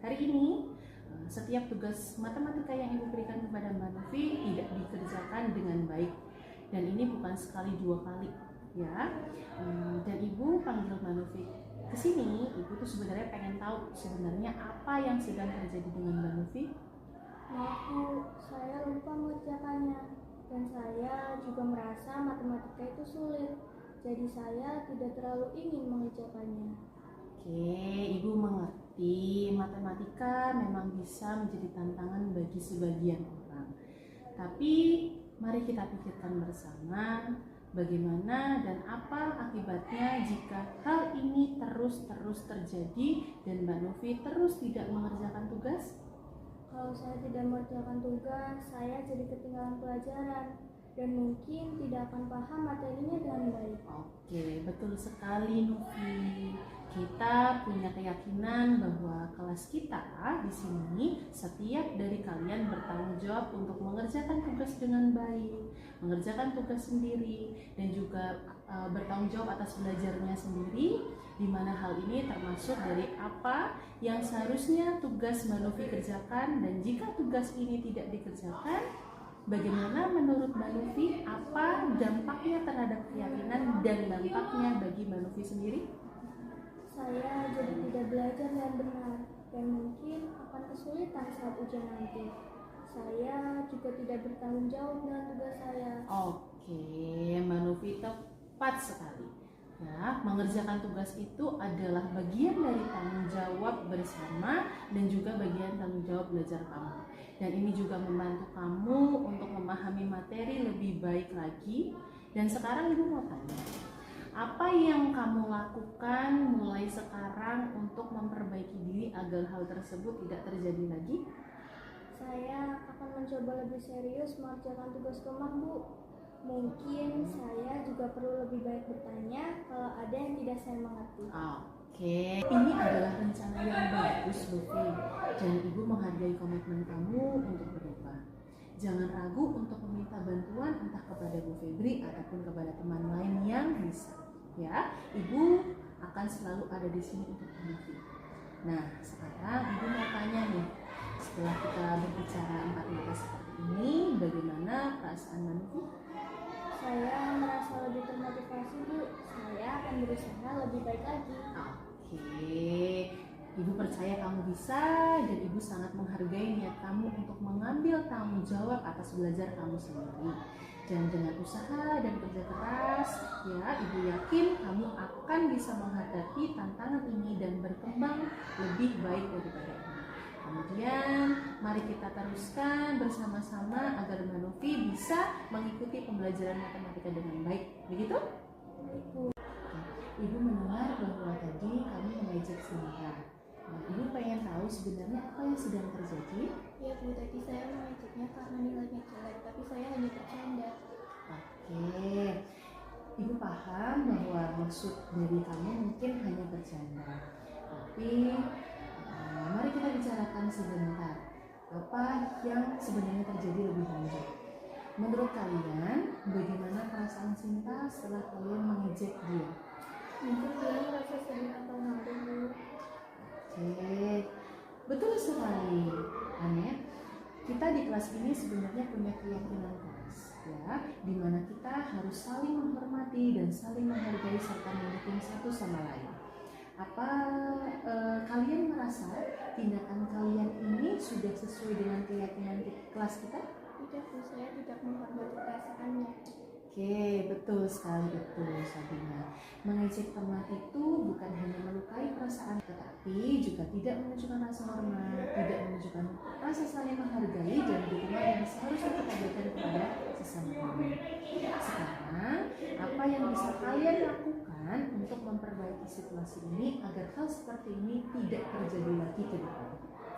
Hari ini setiap tugas matematika yang Ibu berikan kepada Mbak Novi tidak dikerjakan dengan baik, dan ini bukan sekali dua kali ya. Dan Ibu panggil Mbak Novi ke sini, Ibu tuh sebenarnya pengen tahu sebenarnya apa yang sedang terjadi dengan Mbak Novi. Maaf Bu, saya lupa mengerjakannya dan saya juga merasa matematika itu sulit. Jadi saya tidak terlalu ingin mengerjakannya. Oke, Ibu mengerti matematika memang bisa menjadi tantangan bagi sebagian orang. Tapi mari kita pikirkan bersama bagaimana dan apa akibatnya jika hal ini terus terjadi dan Mbak Novi terus tidak mengerjakan tugas. Kalau saya tidak mengerjakan tugas, saya jadi ketinggalan pelajaran dan mungkin tidak akan paham materinya dengan baik. Oke, betul sekali Novi. Kita punya keyakinan bahwa kelas kita di sini setiap dari kalian bertanggung jawab untuk mengerjakan tugas dengan baik, mengerjakan tugas sendiri, dan juga bertanggung jawab atas belajarnya sendiri, di mana hal ini termasuk dari apa yang seharusnya tugas Mbak Novi kerjakan, dan jika tugas ini tidak dikerjakan, bagaimana menurut Mbak Novi apa dampaknya terhadap keyakinan dan dampaknya bagi Mbak Novi sendiri? Saya jadi tidak belajar dengan benar dan mungkin akan kesulitan saat ujian nanti. Saya juga tidak bertanggung jawab dengan tugas saya. Oke, Mbak Novi tepat sekali. Ya, mengerjakan tugas itu adalah bagian dari tanggung jawab bersama dan juga bagian tanggung jawab belajar kamu. Dan ini juga membantu kamu untuk memahami materi lebih baik lagi. Dan sekarang Ibu mau tanya, apa yang kamu lakukan mulai sekarang untuk memperbaiki diri agar hal tersebut tidak terjadi lagi? Saya akan mencoba lebih serius mengerjakan tugas rumah, Bu. Mungkin saya juga perlu lebih baik bertanya kalau ada yang tidak saya mengerti. Oke, ini adalah rencana yang bagus, Novi. Dan Ibu menghargai komitmen kamu untuk berubah. Jangan ragu untuk meminta bantuan entah kepada Bu Febri ataupun kepada teman lain yang bisa. Ya, Ibu akan selalu ada di sini untuk Novi. Nah, sekarang Ibu mau tanya nih, setelah kita berbicara 4 menit seperti ini, bagaimana perasaan Novi? Saya merasa lebih termotivasi, Bu. Saya akan berusaha lebih baik lagi. Oke, Ibu percaya kamu bisa, dan Ibu sangat menghargai niat kamu untuk mengambil tanggung jawab atas belajar kamu sendiri. Dan dengan usaha dan kerja keras, ya, Ibu yakin kamu akan bisa menghadapi tantangan ini dan berkembang lebih baik daripada ini. Kemudian mari kita teruskan bersama-sama agar Mbak Novi bisa mengikuti pembelajaran matematika dengan baik. Begitu? Ibu mendengar bahwa tadi kamu mengejek Sinta. Ibu pengen tahu sebenarnya apa yang sedang terjadi? Ya Bu, tadi saya mengejeknya karena nilainya jelek, tapi saya hanya bercanda. Oke, Ibu paham bahwa maksud dari kamu mungkin hanya bercanda. Tapi mari kita bicarakan sebentar apa yang sebenarnya terjadi lebih lanjut. Menurut kalian, bagaimana perasaan Sinta setelah kalian mengejek dia? Mungkin dia merasa sedih atau malu, Bu. Oke, betul sekali, Anet. Kita di kelas ini sebenarnya punya keyakinan keras, ya, di mana kita harus saling menghormati dan saling menghargai serta mendukung satu sama lain. Apa kalian merasa tindakan kalian ini sudah sesuai dengan keyakinan kelas kita? Tidak Bu, saya tidak menghormati perasaannya. Oke, betul sekali itu Sabina. Mengejek teman itu bukan hanya melukai perasaan, tetapi juga tidak menunjukkan rasa hormat, tidak menunjukkan rasa saling menghargai dan dukungan yang seharusnya kita berikan kepada sesama teman. Sekarang, apa yang bisa kalian lakukan untuk memperbaiki situasi ini agar hal seperti ini tidak terjadi lagi ke depan?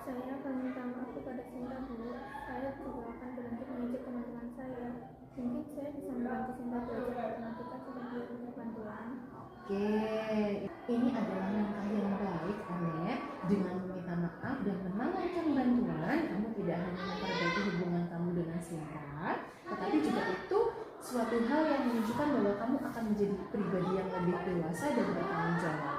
Saya akan minta maaf kepada Sinta, Bu. Saya juga akan berhenti mengejek teman-teman saya. Mungkin saya bisa membantu Sinta belajar matematika setelah dia butuh bantuan. Oke, ini adalah langkah yang baik, Anet. Dengan meminta maaf dan menawarkan bantuan, kamu tidak hanya memperbaiki hubungan kamu dengan Sinta, tetapi juga itu suatu hal yang menunjukkan bahwa kamu akan menjadi pribadi yang lebih dewasa dan bertanggung jawab.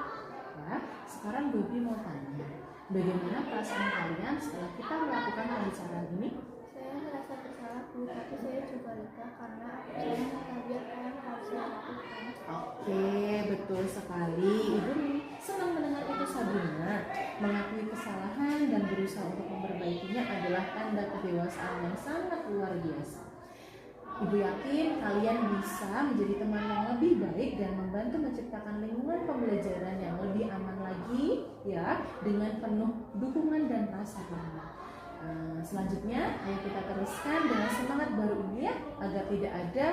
Ya, sekarang Bobi mau tanya, Bagaimana perasaan kalian setelah kita melakukan pembicaraan ini? Saya merasa bersalah, Bu, tapi saya juga lega karena saya mengetahui apa yang harus saya lakukan. Oke, betul sekali. Ibu senang mendengar itu, Sabrina. Mengakui kesalahan dan berusaha untuk memperbaikinya adalah tanda kedewasaan yang sangat luar biasa. Ibu yakin kalian bisa menjadi teman yang lebih baik dan membantu menciptakan lingkungan pembelajaran yang lebih aman lagi, ya, dengan penuh dukungan dan rasa hormat. Selanjutnya, ayo kita teruskan dengan semangat baru ini ya, agar tidak ada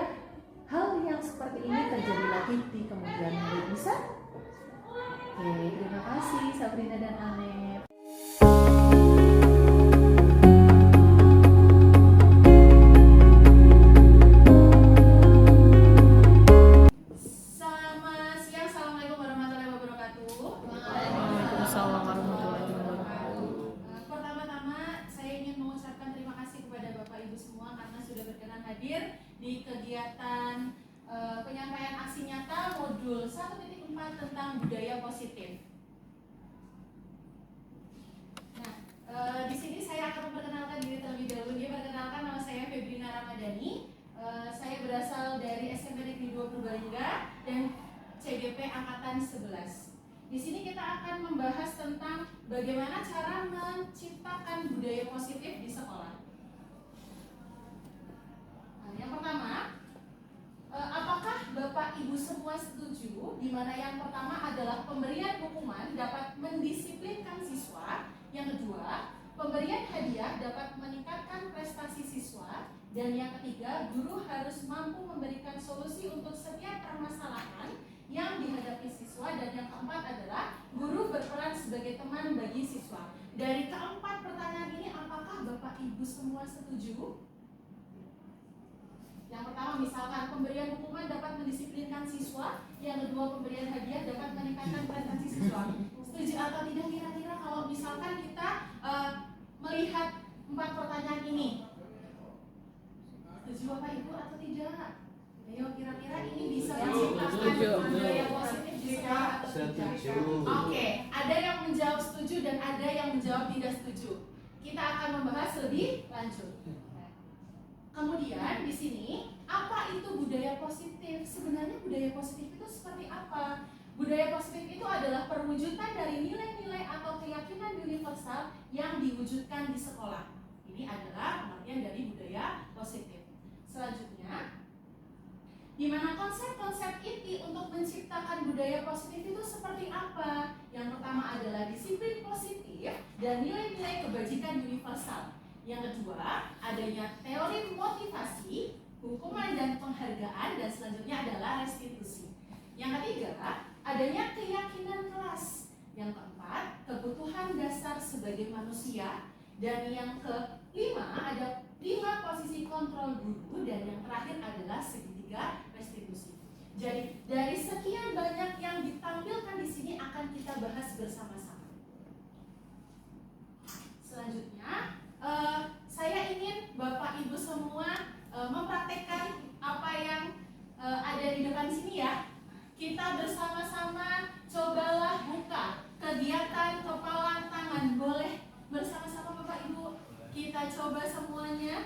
hal yang seperti ini terjadi lagi di kemudian hari. Bisa? Oke, terima kasih Sabrina dan Anep. Selamat siang, Assalamualaikum warahmatullahi wabarakatuh. Waalaikumsalam warahmatullahi wabarakatuh. Pertama-tama saya ingin mengucapkan terima kasih kepada Bapak Ibu semua karena sudah berkenan hadir di kegiatan penyampaian aksi nyata modul 1.4 tentang budaya positif. Nah, di sini saya akan memperkenalkan diri terlebih dahulu. Perkenalkan, nama saya Febrina Ramadhani. Saya berasal dari SMP Negeri 2 Purbalingga dan CGP Angkatan 11. Di sini kita akan membahas tentang bagaimana cara menciptakan budaya positif di sekolah. Nah, yang pertama, apakah Bapak Ibu semua setuju di mana yang pertama adalah pemberian hukuman dapat mendisiplinkan siswa, yang kedua, pemberian hadiah dapat meningkatkan prestasi siswa, dan yang ketiga, guru harus mampu memberikan solusi untuk setiap permasalahan yang dihadapi siswa, dan yang keempat adalah guru berperan sebagai teman bagi siswa. Dari keempat pertanyaan ini, apakah Bapak Ibu semua setuju? Yang pertama, misalkan pemberian hukuman dapat mendisiplinkan siswa, yang kedua pemberian hadiah dapat meningkatkan prestasi siswa. Setuju atau tidak kira-kira kalau misalkan kita melihat 4 pertanyaan ini? Setuju Bapak Ibu atau tidak? Ayo, kira-kira ini bisa menciptakan budaya positif di sekolah atau tidak? Oke, ada yang menjawab setuju dan ada yang menjawab tidak setuju. Kita akan membahas lebih lanjut. Kemudian di sini, apa itu budaya positif? Sebenarnya budaya positif itu seperti apa? Budaya positif itu adalah perwujudan dari nilai-nilai atau keyakinan universal yang diwujudkan di sekolah. Ini adalah pengertian dari budaya positif. Selanjutnya, di mana konsep-konsep inti untuk menciptakan budaya positif itu seperti apa? Yang pertama adalah disiplin positif dan nilai-nilai kebajikan universal. Yang kedua, adanya teori motivasi, hukuman dan penghargaan, dan selanjutnya adalah restitusi. Yang ketiga, adanya keyakinan kelas. Yang keempat, kebutuhan dasar sebagai manusia. Dan yang kelima, ada 5 posisi kontrol guru, dan yang terakhir adalah segitiga restitusi. Jadi, dari sekian banyak yang ditampilkan di sini akan kita bahas bersama-sama. Selanjutnya, saya ingin Bapak Ibu semua mempraktekkan apa yang ada di depan sini ya. Kita bersama-sama cobalah buka kegiatan kepala tangan. Boleh bersama-sama Bapak Ibu. Kita coba semuanya.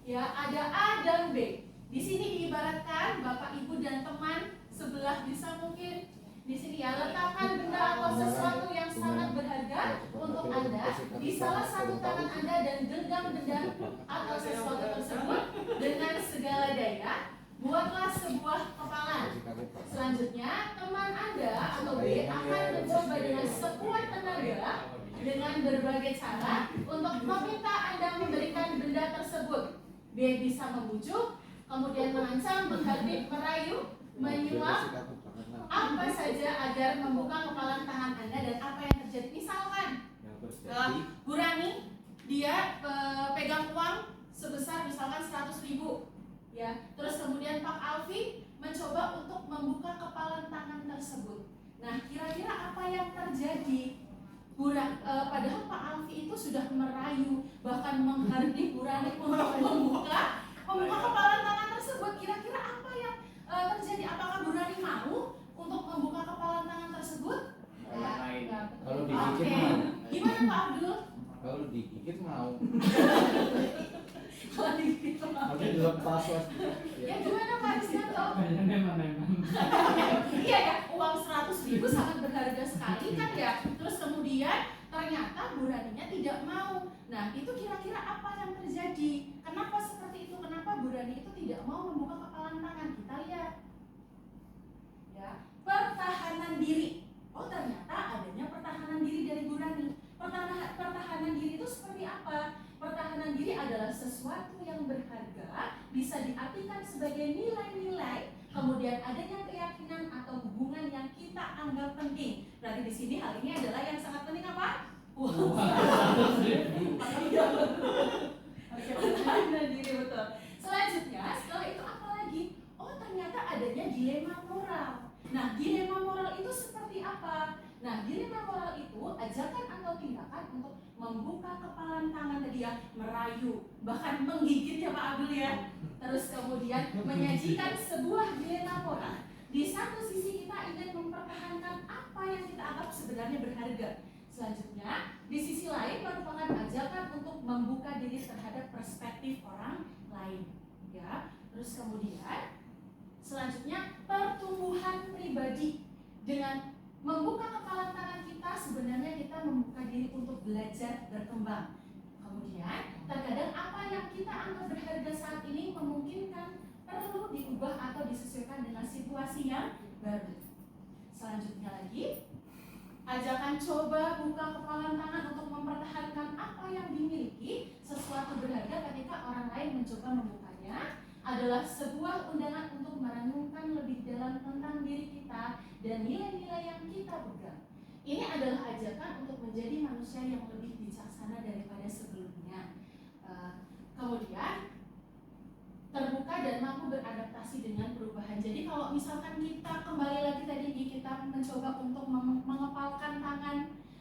Ya, ada A dan B. Di sini diibaratkan Bapak Ibu dan teman sebelah bisa mungkin di sini ya, letakkan benda atau sesuatu yang sangat berharga untuk Anda di salah satu tangan Anda dan genggam benda atau sesuatu tersebut dengan segala daya. Buatlah sebuah kepalan. Selanjutnya, teman Anda atau B akan mencoba dengan sekuat tenaga dengan berbagai cara untuk meminta Anda memberikan benda tersebut. B bisa membujuk, kemudian mengancam, menghardik, merayu, menyuap, apa saja agar membuka kepalan tangan Anda. Dan apa yang terjadi? Misalkan Bu Rani, dia pegang uang sebesar misalkan 100.000 ya. Terus kemudian Pak Alfi mencoba untuk membuka kepalan tangan tersebut. Nah, kira-kira apa yang terjadi? Padahal Pak Alfi itu sudah merayu, bahkan menghardik Bu Rani untuk membuka kepalan tangan tersebut. Kira-kira apa yang terjadi? Apakah Bu Rani mau untuk membuka kepalan tangan tersebut? Kalau Oke. Gimana Kalau di Oke, dilepas was. ya gimana Pak Risnanto? Memang. Iya ya, uang 100.000 sangat berharga sekali kan ya. Terus kemudian ternyata Bu Raninya tidak mau. Nah itu kira-kira apa yang terjadi? Kenapa seperti itu? Kenapa Bu Rani itu tidak mau membuka kepalan tangan? Kita lihat ya, pertahanan diri. Oh ternyata adanya pertahanan diri dari Bu Rani. Pertahanan diri itu seperti apa? Pertahanan diri adalah sesuatu yang berharga, bisa diartikan sebagai nilai-nilai, kemudian adanya keyakinan atau hubungan yang kita anggap penting. Berarti di sini hal ini adalah yang sangat penting apa? Pertahanan diri, betul. Selanjutnya, setelah itu apa lagi? Oh ternyata adanya dilema moral. Nah dilema moral itu seperti apa? Nah dilema moral itu ajakan atau tindakan untuk membuka kepalan tangan tadi ya, merayu, bahkan menggigit ya Pak Abdul ya. Terus kemudian menyajikan sebuah dilema moral. Di satu sisi kita ingin mempertahankan apa yang kita anggap sebenarnya berharga. Selanjutnya, di sisi lain merupakan ajakan untuk membuka diri terhadap perspektif orang lain. Ya, terus kemudian selanjutnya pertumbuhan pribadi. Dengan membuka kepalan tangan kita, sebenarnya kita membuka diri untuk belajar berkembang. Kemudian terkadang apa yang kita anggap berharga saat ini memungkinkan perlu diubah atau disesuaikan dengan situasi yang baru. Selanjutnya lagi, ajakan coba buka kepalan tangan untuk mempertahankan apa yang dimiliki. Sesuatu berharga ketika orang lain mencoba membukanya adalah sebuah undangan untuk merenungkan lebih dalam tentang diri kita dan nilai-nilai yang kita pegang. Ini adalah ajakan untuk menjadi manusia yang lebih bijaksana daripada sebelumnya. Kemudian terbuka dan mampu beradaptasi dengan perubahan. Jadi kalau misalkan kita kembali lagi tadi kita mencoba untuk mengepalkan tangan,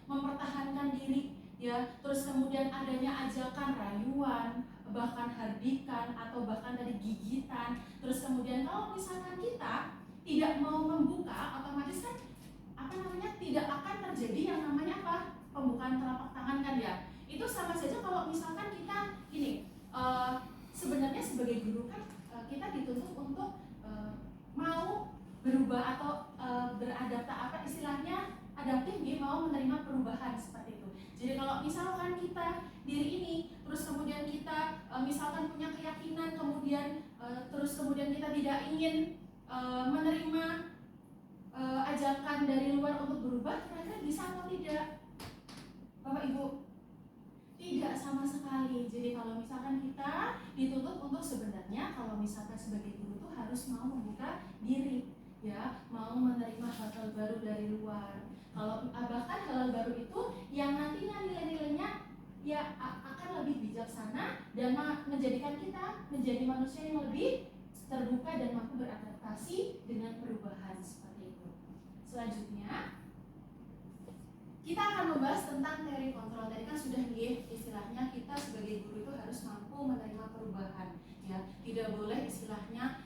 mempertahankan diri, ya, terus kemudian adanya ajakan rayuan, bahkan hardikan atau bahkan tadi gigitan. Terus kemudian kalau misalkan kita tidak mau membuka, otomatis kan tidak akan terjadi yang namanya apa? Pembukaan telapak tangan kan ya. Itu sama saja kalau misalkan kita gini, sebenarnya sebagai guru kan kita dituntut untuk mau berubah atau istilahnya adaptif, mau menerima perubahan seperti itu. Jadi kalau misalkan kita diri ini terus kemudian kita misalkan punya keyakinan, kemudian terus kemudian kita tidak ingin menerima ajakan dari luar untuk berubah, kira-kira bisa atau tidak? Bapak Ibu? Tidak sama sekali. Jadi kalau misalkan kita dituntut untuk sebenarnya kalau misalkan sebagai guru tuh harus mau membuka diri, ya, mau menerima hal-hal baru dari luar. Kalau bahkan hal baru itu yang nantinya nilai-nilainya ya akan lebih bijaksana dan menjadikan kita menjadi manusia yang lebih terbuka dan mampu beradaptasi dengan perubahan seperti itu. Selanjutnya kita akan membahas tentang teori kontrol. Tadi kan sudah istilahnya kita sebagai guru itu harus mampu menerima perubahan, ya, tidak boleh istilahnya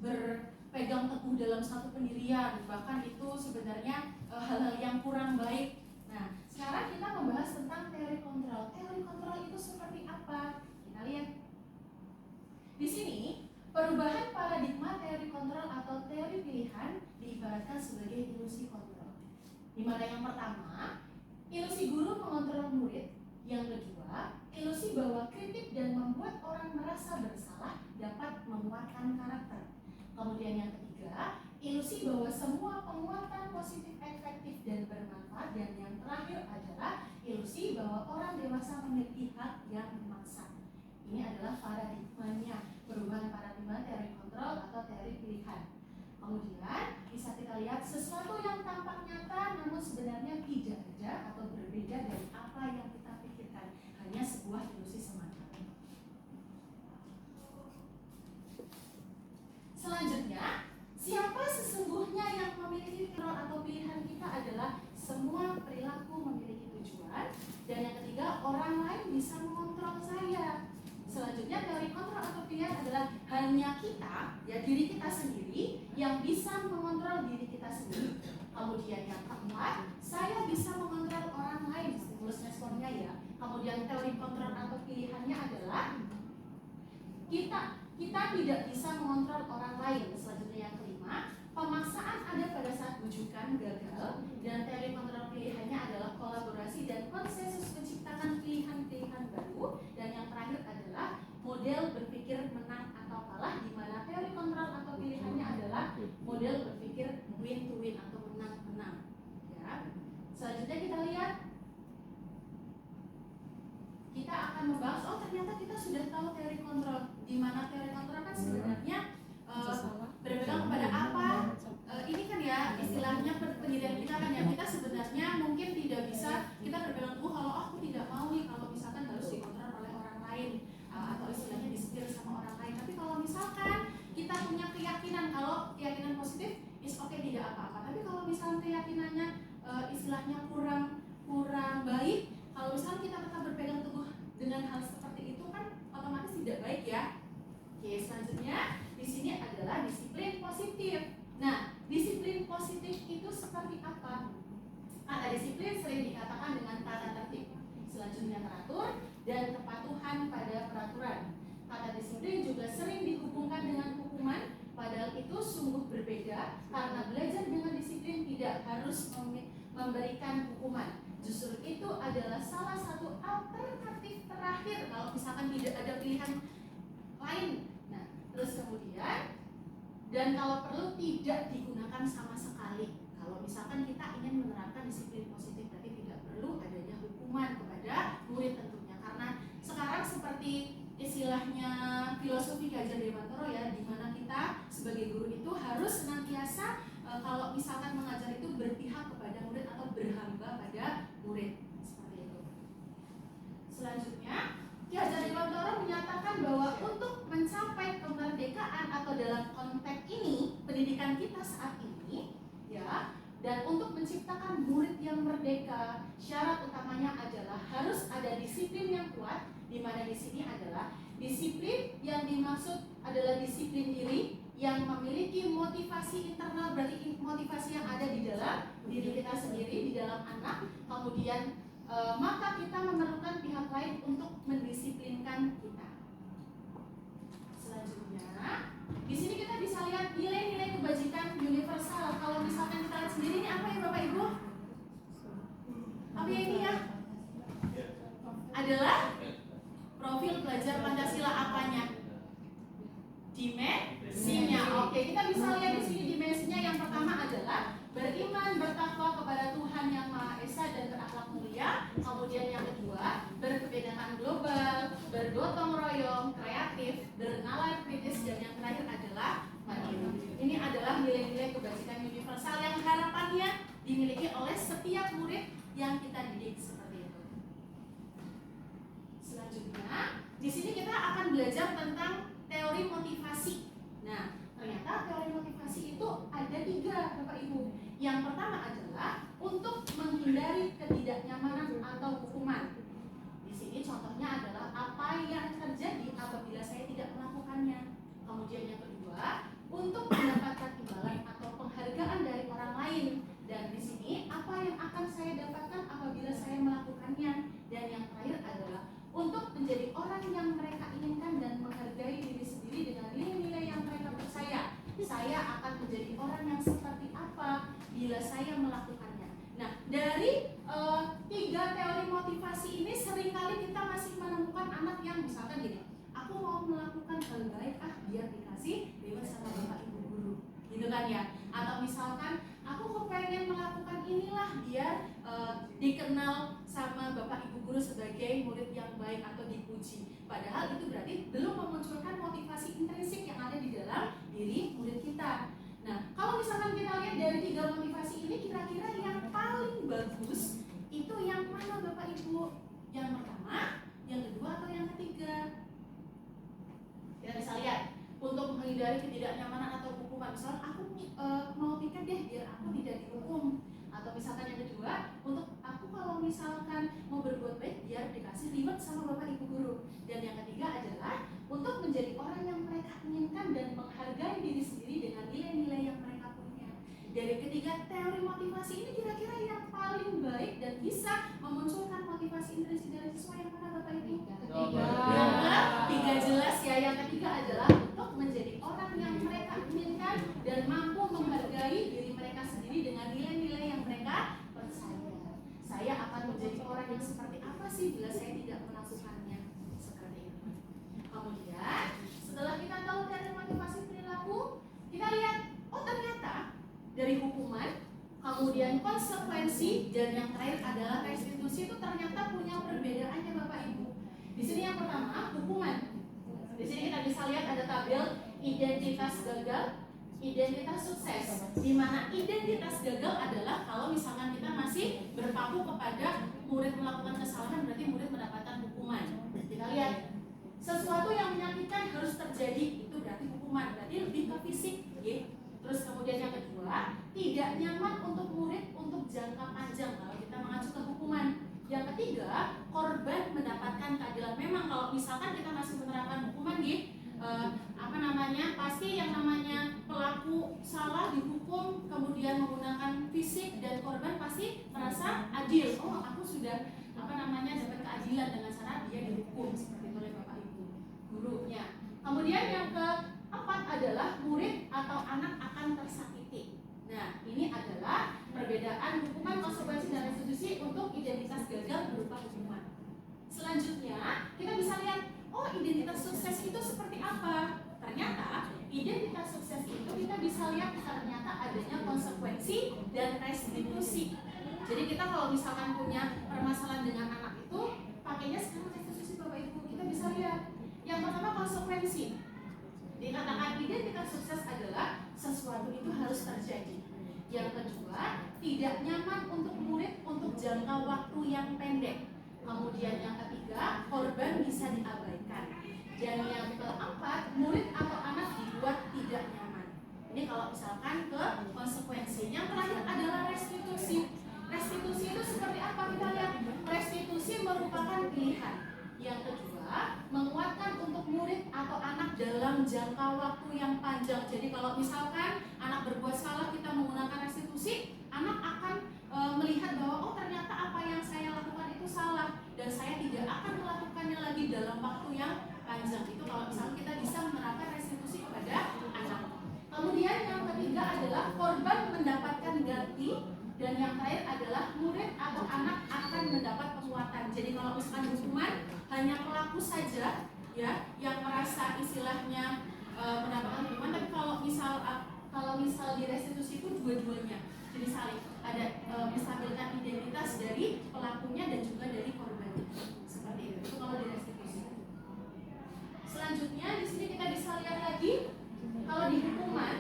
berpegang teguh dalam satu pendirian, bahkan itu sebenarnya hal-hal yang kurang baik. Nah, sekarang kita membahas tentang teori kontrol. Teori kontrol itu seperti apa? Kita lihat di sini. Perubahan paradigma teori kontrol atau teori pilihan diibaratkan sebagai ilusi kontrol. Di mana yang pertama, ilusi guru mengontrol murid. Yang kedua, ilusi bahwa kritik dan membuat orang merasa bersalah dapat menguatkan karakter. Kemudian yang ketiga, ilusi bahwa semua penguatan positif efektif dan bermanfaat. Dan yang terakhir adalah ilusi bahwa orang dewasa memiliki hak yang memaksa. Ini adalah paradigmanya, perubahan paradigma teori kontrol atau teori pilihan. Kemudian bisa kita lihat sesuatu yang tampak nyata namun sebenarnya tidak ada atau berbeda dari apa yang kita pikirkan, hanya sebuah ilusi semata. Selanjutnya, siapa sesungguhnya yang memiliki kontrol atau pilihan kita adalah semua perilaku memiliki tujuan. Dan yang ketiga, orang lain bisa mengontrol saya. Selanjutnya, teori kontrol atau pilihan adalah hanya kita, ya, diri kita sendiri yang bisa mengontrol diri kita sendiri. Kemudian yang keempat, saya bisa mengontrol orang lain, stimulus responnya ya. Kemudian teori kontrol atau pilihannya adalah kita tidak bisa mengontrol orang lain. Selanjutnya yang kelima, pemaksaan ada pada saat bujukan gagal. Dan teori kontrol pilihannya adalah kolaborasi dan konsensus menciptakan pilihan-pilihan baru. Dan yang terakhir adalah model berpikir menang atau kalah, di mana teori kontrol atau pilihannya adalah model berpikir win to win atau menang-menang. Ya. Selanjutnya kita lihat, kita akan membahas, oh ternyata kita sudah tahu teori kontrol, di mana teori kontrol kan sebenarnya berpegang kepada apa? Ini kan ya istilahnya pendirian kita kan ya, kita sebenarnya mungkin tidak bisa kita berpegang teguh kalau aku tidak mau nih kalau misalkan harus dikontrol oleh orang lain, atau istilahnya disetir sama orang lain. Tapi kalau misalkan kita punya keyakinan, kalau keyakinan positif is okay, tidak apa-apa. Tapi kalau misalkan keyakinannya istilahnya kurang baik, kalau misalkan kita tetap berpegang teguh dengan hal seperti itu kan otomatis tidak baik ya. Oke, selanjutnya di sini adalah disiplin positif. Nah, disiplin positif itu seperti apa? Kata disiplin sering dikatakan dengan tata tertib, selanjutnya teratur, dan kepatuhan pada peraturan. Kata disiplin juga sering dihubungkan dengan hukuman, padahal itu sungguh berbeda karena belajar dengan disiplin tidak harus memberikan hukuman. Justru itu adalah salah satu alternatif terakhir kalau misalkan tidak ada pilihan lain. Nah, terus kemudian, dan kalau perlu tidak digunakan sama sekali. Kalau misalkan kita ingin menerapkan disiplin positif, tapi tidak perlu adanya hukuman kepada murid tentunya. Karena sekarang seperti istilahnya filosofi Ki Hajar Dewantara ya, di mana kita sebagai guru itu harus senantiasa kalau misalkan mengajar itu berpihak kepada murid atau berhamba pada murid, seperti itu. Selanjutnya, Ki Hajar Dewantara menyatakan bahwa untuk mencapai kemerdekaan atau dalam konteks ini pendidikan kita saat ini ya, dan untuk menciptakan murid yang merdeka, syarat utamanya adalah harus ada disiplin yang kuat, di mana di sini adalah disiplin yang dimaksud adalah disiplin diri yang memiliki motivasi internal, berarti motivasi yang ada di dalam diri kita sendiri, di dalam anak. Kemudian maka kita memerlukan pihak lain untuk mendisiplinkan kita. Selanjutnya, di sini kita bisa lihat nilai-nilai kebajikan universal. Kalau misalkan kita lihat sendiri ini apa ya Bapak Ibu? Apa ya ini ya? Adalah profil pelajar Pancasila apanya? Dimensinya. Oke, kita bisa lihat di sini dimensinya. Yang pertama adalah beriman, bertakwa kepada Tuhan Yang Maha Esa dan berakhlak mulia. Kemudian yang kedua, berkebinekaan global, bergotong royong, kreatif, bernalar kritis, dan yang terakhir adalah mandiri. Ini adalah nilai-nilai kebajikan universal yang harapannya dimiliki oleh setiap murid yang kita didik seperti itu. Selanjutnya, di sini kita akan belajar tentang teori motivasi. Nah, ternyata teori motivasi itu ada 3, Bapak Ibu. Yang pertama adalah untuk menghindari ketidaknyamanan atau hukuman. Di sini contohnya adalah apa yang terjadi apabila saya tidak melakukannya. Kemudian yang kedua, untuk mendapatkan imbalan atau penghargaan dari orang lain. Dan di sini apa yang akan saya dapatkan apabila saya melakukannya. Dan yang terakhir adalah untuk menjadi orang yang mereka inginkan dan menghargai diri sendiri dengan nilai-nilai yang mereka percaya. Saya akan menjadi orang yang seperti apa bila saya melakukannya. Nah, dari 3 teori motivasi ini seringkali kita masih menemukan anak yang misalkan gini, aku mau melakukan hal baik biar dikasih reward sama bapak ibu guru, gitu kan ya. Atau misalkan aku kepengen melakukan inilah biar dikenal sama bapak ibu guru sebagai murid yang baik atau dipuji. Padahal itu berarti belum memunculkan motivasi intrinsik yang ada di dalam diri murid kita. Nah, kalau misalkan kita lihat dari 3 motivasi ini, kira-kira yang paling bagus itu yang mana Bapak Ibu? Yang pertama, yang kedua, atau yang ketiga? Kita bisa lihat, untuk menghindari ketidaknyamanan atau hukuman. Misalnya aku mau tiket deh biar aku tidak dihukum. Atau misalkan yang kedua, untuk aku kalau misalkan mau berbuat baik biar dikasih reward sama bapak ibu guru. Dan yang ketiga adalah untuk menjadi orang yang mereka inginkan dan menghargai diri sendiri dengan nilai-nilai yang mereka punya. dari ketiga teori motivasi ini kira-kira yang paling baik dan bisa memunculkan motivasi intrinsik dari siswa yang mana Bapak Ibu? Tiga jelas ya. Yang ketiga adalah untuk menjadi orang yang mereka inginkan dan mampu menghargai diri mereka sendiri dengan nilai-nilai yang mereka percaya. Saya akan menjadi orang yang seperti apa sih bila saya tidak melakukannya seperti ini. Kemudian setelah kita tahu dari motivasi perilaku, kita lihat, oh ternyata dari hukuman, kemudian konsekuensi, dan yang terakhir adalah restitusi itu ternyata punya perbedaannya Bapak Ibu. Di sini yang pertama hukuman. Di sini kita bisa lihat ada tabel identitas gagal, identitas sukses. Di mana identitas gagal adalah kalau misalkan kita masih berpaku kepada murid melakukan kesalahan, berarti murid mendapatkan hukuman. Kita lihat sesuatu yang menyakitkan harus terjadi, itu berarti hukuman, berarti lebih ke fisik, ya. Terus kemudian yang kedua, tidak nyaman untuk murid untuk jangka panjang kalau kita mengacu ke hukuman. Yang ketiga, korban mendapatkan keadilan. Memang kalau misalkan kita masih menerapkan hukuman, pasti yang namanya pelaku salah dihukum, kemudian menggunakan fisik, dan korban pasti merasa adil. Oh, aku sudah dapat keadilan dengan cara dia dihukum seperti itu oleh Bapak Ibu gurunya. Kemudian yang keempat adalah murid atau anak akan tersakiti. Nah, ini adalah perbedaan hukuman, konsekuensi, dan restitusi untuk identitas gagal berupa hukuman. Selanjutnya, kita bisa lihat, oh identitas sukses itu seperti apa? Ternyata, identitas sukses itu kita bisa lihat ternyata adanya konsekuensi dan restitusi. Jadi kita kalau misalkan punya permasalahan dengan anak itu, pakainya sekarang restitusi Bapak Ibu. Kita bisa lihat, yang pertama konsekuensi. Dikatakan identitas sukses adalah sesuatu itu harus terjadi. Yang kedua, tidak nyaman untuk murid untuk jangka waktu yang pendek. Kemudian yang ketiga, korban bisa diabaikan. Dan yang keempat, murid atau anak dibuat tidak nyaman. Ini kalau misalkan ke konsekuensi. Yang terakhir adalah restitusi. Restitusi itu seperti apa? Kita lihat, restitusi merupakan pilihan. Yang kedua, menguatkan untuk murid atau anak dalam jangka waktu yang panjang. Jadi kalau misalkan anak berbuat salah, kita menggunakan restitusi, anak akan melihat bahwa oh ternyata apa yang saya lakukan itu salah dan saya tidak akan melakukannya lagi dalam waktu yang panjang. Itu kalau misalkan kita bisa menerapkan restitusi kepada anak. Kemudian yang ketiga adalah korban mendapatkan ganti. Dan yang terakhir adalah murid atau anak akan mendapat penguatan. Jadi kalau misalkan hukuman hanya pelaku saja ya yang merasa istilahnya mendapatkan hukuman, tapi kalau misal di restitusi itu dua-duanya. Jadi saling ada menstabilkan identitas dari pelakunya dan juga dari korbannya. Seperti itu. Itu kalau di restitusi. Selanjutnya di sini kita bisa lihat lagi kalau di hukuman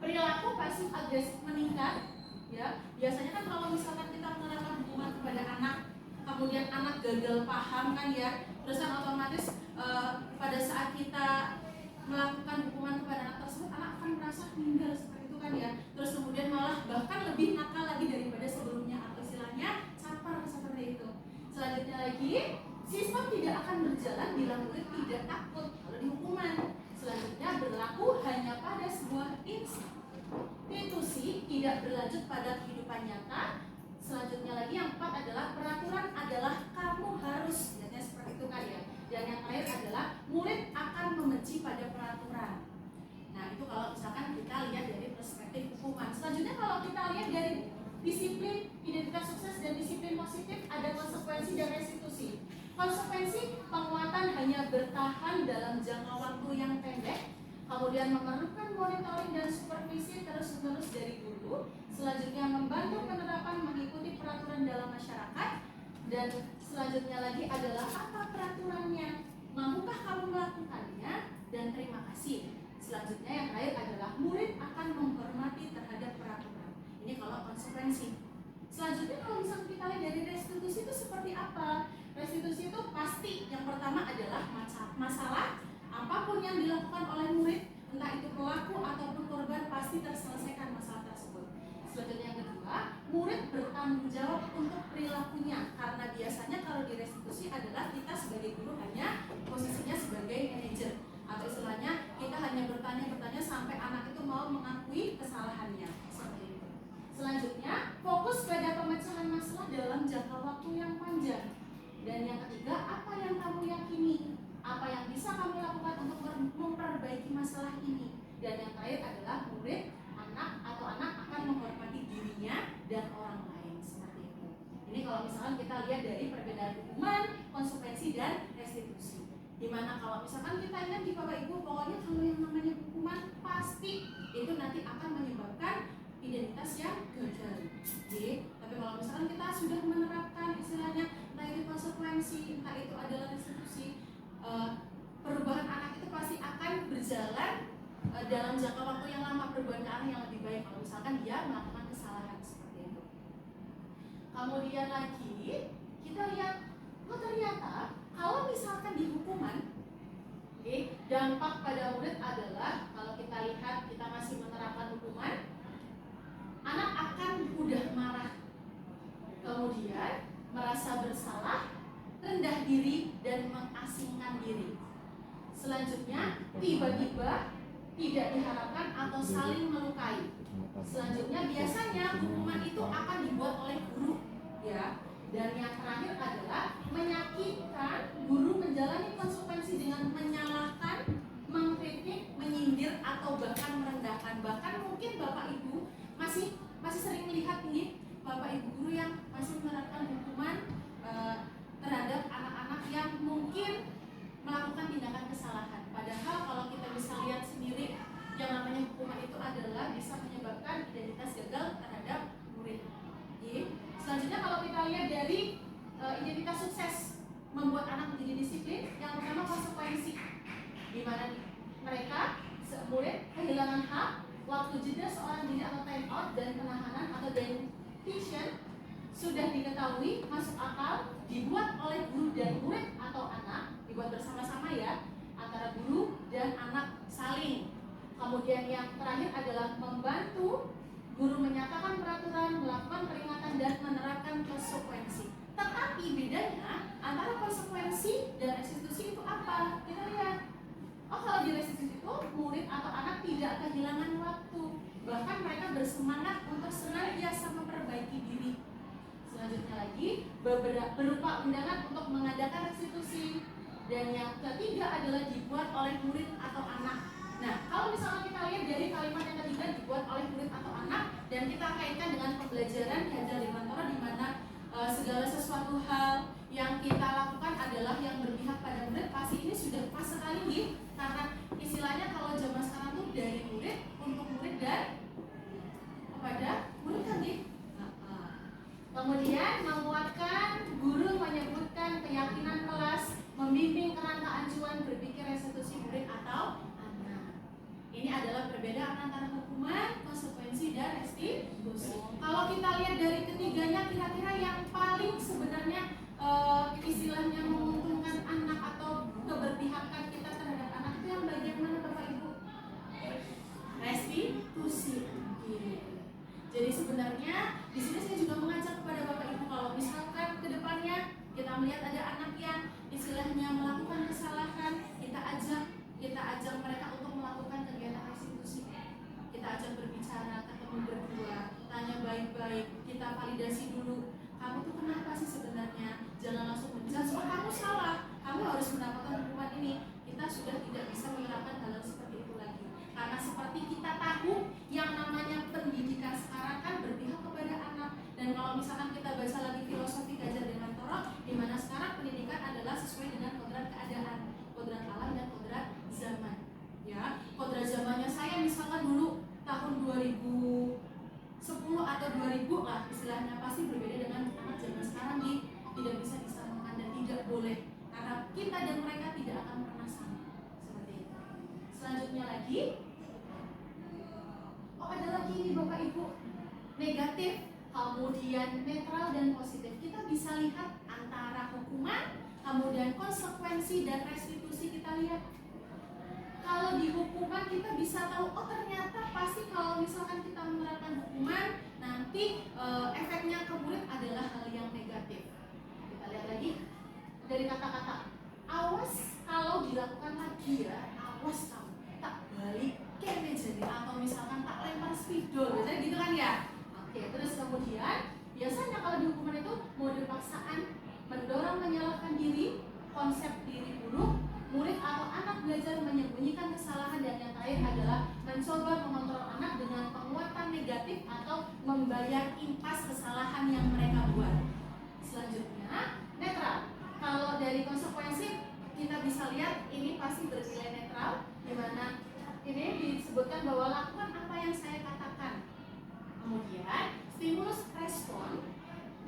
perilaku pasif agresif meningkat. Ya, biasanya kan kalau misalkan kita menerapkan hukuman kepada anak, kemudian anak gagal paham kan ya, terus kan otomatis pada saat kita melakukan hukuman kepada anak tersebut, anak akan merasa meninggal seperti itu kan ya, terus kemudian malah bahkan lebih nakal lagi daripada sebelumnya atau istilahnya caper seperti itu. Selanjutnya lagi, sistem tidak akan berjalan bila murid tidak takut kalau di hukuman. Selanjutnya berlaku hanya pada sebuah institusi, tidak berlanjut pada kehidupan nyata. Selanjutnya lagi yang keempat adalah peraturan adalah kamu harus, biasanya seperti itu kan ya. Dan yang terakhir adalah murid akan membenci pada peraturan. Nah itu kalau misalkan kita lihat dari perspektif hukuman. Selanjutnya kalau kita lihat dari disiplin, identitas sukses dan disiplin positif, ada konsekuensi dan restitusi. Konsekuensi penguatan hanya bertahan dalam jangka waktu yang pendek. Kemudian memerlukan monitoring dan supervisi terus-menerus dari guru. Selanjutnya membantu penerapan mengikuti peraturan dalam masyarakat. Dan selanjutnya lagi adalah apa peraturannya? Mampukah kamu melakukannya? Dan terima kasih. Selanjutnya yang terakhir adalah murid akan menghormati terhadap peraturan. Ini kalau konsekuensi. Selanjutnya kalau misalnya kita lihat dari restitusi itu seperti apa? Restitusi itu pasti yang pertama adalah masalah. Apapun yang dilakukan oleh murid, entah itu pelaku ataupun korban, pasti terselesaikan masalah tersebut. Selanjutnya yang kedua, murid bertanggung jawab untuk perilakunya. Karena biasanya kalau di restitusi adalah kita sebagai guru hanya posisinya sebagai manajer. Atau istilahnya kita hanya bertanya sampai anak itu mau mengakui kesalahannya. Seperti Dan yang ketiga, apa yang kamu yakini? Apa yang bisa kamu lakukan untuk memperbaiki masalah ini? Dan yang terakhir adalah murid, anak atau anak akan menghormati dirinya dan orang lain, seperti itu. Ini kalau misalkan kita lihat dari perbedaan hukuman, konsekuensi, dan restitusi. Dimana kalau misalkan kita ingat di Bapak Ibu, pokoknya kalau yang namanya hukuman pasti itu nanti akan menyebabkan identitas yang gagal. Tapi kalau misalkan kita sudah menerapkan istilahnya entah itu konsekuensi, entah itu adalah restitusi, perubahan anak itu pasti akan berjalan dalam jangka waktu yang lama, perubahan ke arah yang lebih baik kalau misalkan dia melakukan kesalahan seperti itu. Kemudian lagi kita lihat, ternyata kalau misalkan di hukuman, dampak pada murid adalah kalau kita lihat kita masih menerapkan hukuman, anak akan mudah marah, kemudian merasa bersalah, rendah diri, dan mengasingkan diri. Selanjutnya tiba-tiba tidak diharapkan atau saling melukai. Selanjutnya biasanya hukuman itu akan dibuat oleh guru, ya. Dan yang terakhir adalah menyakitkan, guru menjalani konsekuensi dengan menyalahkan, mengkritik, menyindir, atau bahkan merendahkan. Bahkan mungkin Bapak Ibu masih sering melihat ini Bapak Ibu guru yang masih menerapkan hukuman terhadap anak-anak yang mungkin melakukan tindakan kesalahan. Padahal kalau kita bisa lihat sendiri, yang namanya hukuman itu adalah bisa menyebabkan identitas gagal terhadap murid. Selanjutnya kalau kita lihat dari identitas sukses membuat anak menjadi disiplin, yang pertama konsekuensi, di mana mereka murid kehilangan hak, waktu jeda seorang diri atau time out, dan penahanan atau detention sudah diketahui, masuk akal, dibuat oleh guru dan murid atau anak, dibuat bersama-sama ya, antara guru dan anak saling. Kemudian yang terakhir adalah membantu guru menyatakan peraturan, melakukan peringatan, dan menerapkan konsekuensi. Tetapi bedanya antara konsekuensi dan restitusi itu apa? Kita lihat. Kalau di restitusi itu murid atau anak tidak kehilangan waktu, bahkan mereka bersemangat untuk senantiasa memperbaiki diri. Selanjutnya lagi berupa undangan untuk mengadakan restitusi. Dan yang ketiga adalah dibuat oleh murid atau anak. Nah, kalau misalnya kita lihat dari kalimat yang ketiga dibuat oleh murid atau anak, dan kita kaitkan dengan pembelajaran Diajar di Mantoro, di mana segala sesuatu hal yang kita lakukan adalah yang berpihak pada murid, pasti ini sudah pas sekali nih, karena istilahnya kalau zaman sekarang tuh dari murid untuk murid dan kepada murid kan nih. Kemudian menguatkan guru menyebutkan keyakinan kelas, membimbing kerangka acuan berpikir restitusi murid atau anak. Ini adalah perbedaan antara hukuman, konsekuensi, dan restitusi. Kalau kita lihat dari ketiganya, kira-kira yang paling sebenarnya istilahnya menguntungkan anak atau keberpihakan kita terhadap anak itu yang bagian mana Bapak Ibu? Restitusi. Jadi sebenarnya di sini saya juga mengajak kepada Bapak Ibu, kalau misalkan ke depannya kita melihat ada anak yang istilahnya melakukan kesalahan, kita ajak mereka untuk melakukan kegiatan restitusi. Kita ajak berbicara, ketemu berdua, tanya baik-baik, kita validasi dulu. Kamu tuh kenapa sih sebenarnya? Jangan langsung menjudge, kamu salah, kamu harus mendapatkan hukuman ini. Kita sudah tidak bisa menerapkan hal seperti itu lagi. Karena seperti kita tahu, yang namanya pendidikan sekarang kan berpihak kepada anak. Dan kalau misalkan kita baca lagi filosofi Diajar di Mantoro, di mana sekarang pendidikan adalah sesuai dengan kodrat keadaan, kodrat alam dan kodrat zaman. Ya, kodrat zamannya saya misalkan dulu tahun 2010 atau 2000 lah istilahnya, pasti berbeda dengan anak zaman sekarang tidak bisa disamakan dan tidak boleh, karena kita dan mereka tidak akan pernah sama seperti itu. Selanjutnya lagi, ada lagi ini Bapak Ibu, negatif, kemudian netral dan positif. Kita bisa lihat antara hukuman, kemudian konsekuensi dan restitusi. Kita lihat kalau di hukuman kita bisa tahu, ternyata pasti kalau misalkan kita menerapkan hukuman, nanti efeknya ke murid adalah hal yang negatif. Kita lihat lagi dari kata-kata, awas kalau dilakukan lagi ya, awas kamu tak balik ke meja atau misalkan tak lempar spidol, biasanya gitu kan ya. Oke, terus kemudian biasanya kalau di hukuman itu mode paksaan, mendorong menyalahkan diri, konsep diri buruk, murid atau anak belajar menyembunyikan kesalahan, dan yang terakhir adalah mencoba mengontrol anak dengan penguatan negatif atau membayar impas kesalahan yang mereka buat. Selanjutnya, netral. Kalau dari konsekuensi kita bisa lihat ini pasti bernilai netral, di mana ini disebutkan bahwa lakukan apa yang saya katakan. Kemudian stimulus respon,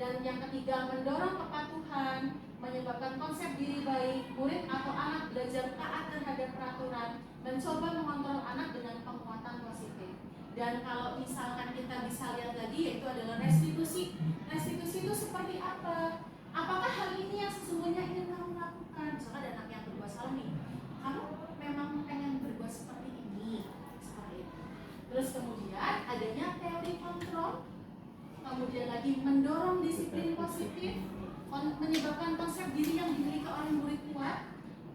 dan yang ketiga mendorong kepatuhan, menyebabkan konsep diri baik, murid atau anak belajar taat terhadap peraturan, mencoba mengontrol anak dengan penguatan positif. Dan kalau misalkan kita bisa lihat lagi, yaitu adalah restitusi. Restitusi itu seperti apa? Apakah hal ini yang sesungguhnya ingin kamu lakukan? Misalkan ada anak yang berbuat salah nih, kamu memang pengen berbuat seperti ini, seperti itu. Terus kemudian adanya teori kontrol, kemudian lagi mendorong disiplin positif, menyebabkan konsep diri yang dimiliki oleh murid kuat,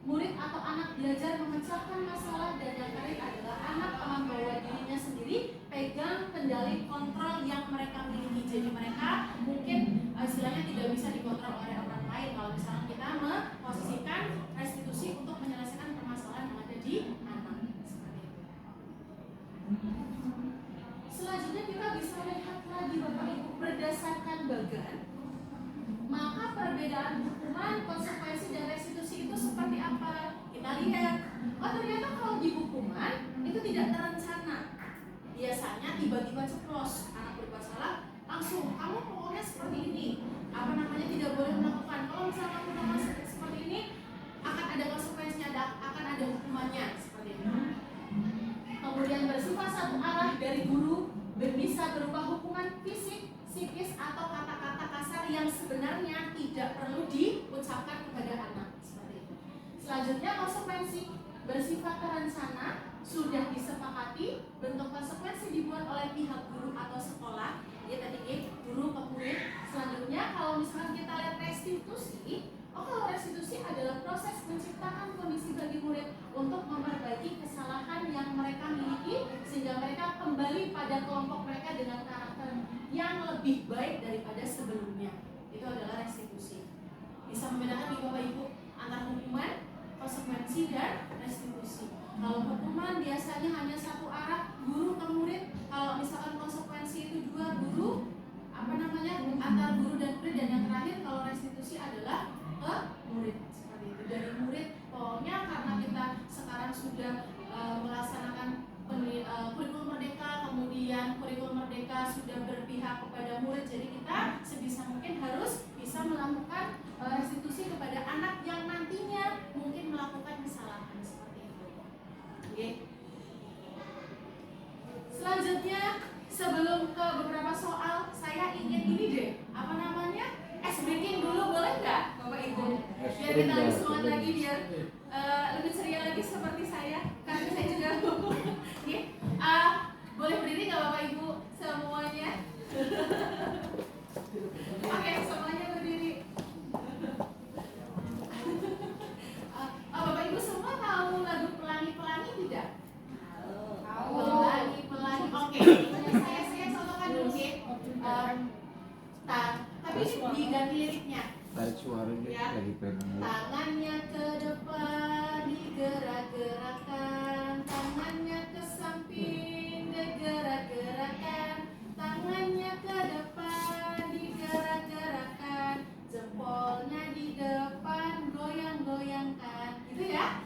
murid atau anak belajar memecahkan masalah, dan yang terakhir adalah anak membawa dirinya sendiri, pegang kendali kontrol yang mereka miliki. Jadi mereka mungkin istilahnya tidak bisa dikontrol oleh orang lain. Kalau misalnya kita memposisikan restitusi untuk menyelesaikan permasalahan yang ada di anak, seperti itu. Selanjutnya kita bisa lihat lagi Bapak Ibu berdasarkan bagan, maka perbedaan hukuman, konsekuensi, dan restitusi itu seperti apa? Kita lihat, oh ternyata kalau di hukuman itu tidak terencana. Biasanya tiba-tiba ceplos, anak berbuat salah, langsung kamu pokoknya seperti ini, apa namanya, tidak boleh melakukan. Kalau misalnya kamu melakukan seperti ini, akan ada konsekuensinya, akan ada hukumannya, seperti itu. Kemudian bersifat satu arah dari guru, bisa berupa hukuman fisik, psikis, atau kata-kata kasar yang sebenarnya tidak perlu diucapkan kepada anak, seperti itu. Selanjutnya konsekuensi bersifat terencana, sudah disepakati, bentuk konsekuensi dibuat oleh pihak guru atau sekolah, ya tadi guru ke murid. Selanjutnya kalau misalkan kita lihat restitusi, kalau restitusi adalah proses menciptakan kondisi bagi murid untuk memperbaiki kesalahan yang mereka miliki sehingga mereka kembali pada kelompok mereka dengan karakter yang lebih baik daripada sebelumnya. Itu adalah restitusi. Bisa membedakan di Bapak Ibu antara hukuman, konsekuensi, dan restitusi. Kalau hukuman biasanya hanya satu arah, guru ke murid. Kalau misalkan konsekuensi itu dua, guru antar guru dan murid, dan yang terakhir kalau restitusi adalah ke murid, seperti itu. Dari murid, pokoknya karena kita sekarang sudah melaksanakan kurikulum merdeka, kemudian kurikulum merdeka sudah berpihak kepada murid, jadi kita sebisa mungkin harus bisa melakukan restitusi kepada anak yang nantinya mungkin melakukan kesalahan, seperti itu. Oke. Selanjutnya, sebelum ke beberapa soal, saya ingin ini deh, ice breaking dulu, boleh nggak Bapak Ibu? Biar kita lebih semangat lagi, biar lebih ceria lagi seperti saya, karena saya juga okay. Boleh berdiri nggak Bapak Ibu semuanya? Oke, semuanya berdiri. Bapak Ibu semua tahu lagu Pelangi-Pelangi tidak? Tahu. Pelangi-Pelangi. Oke. Saya contohkan dulu ya. Tapi diganti liriknya. Tarik suaranya Ya. lagi pengen. Tangannya ke depan digerak-gerakkan, tangannya ke samping digerak-gerakkan, tangannya ke depan digerak-gerakkan, jempolnya di depan goyang-goyangkan. Gitu ya?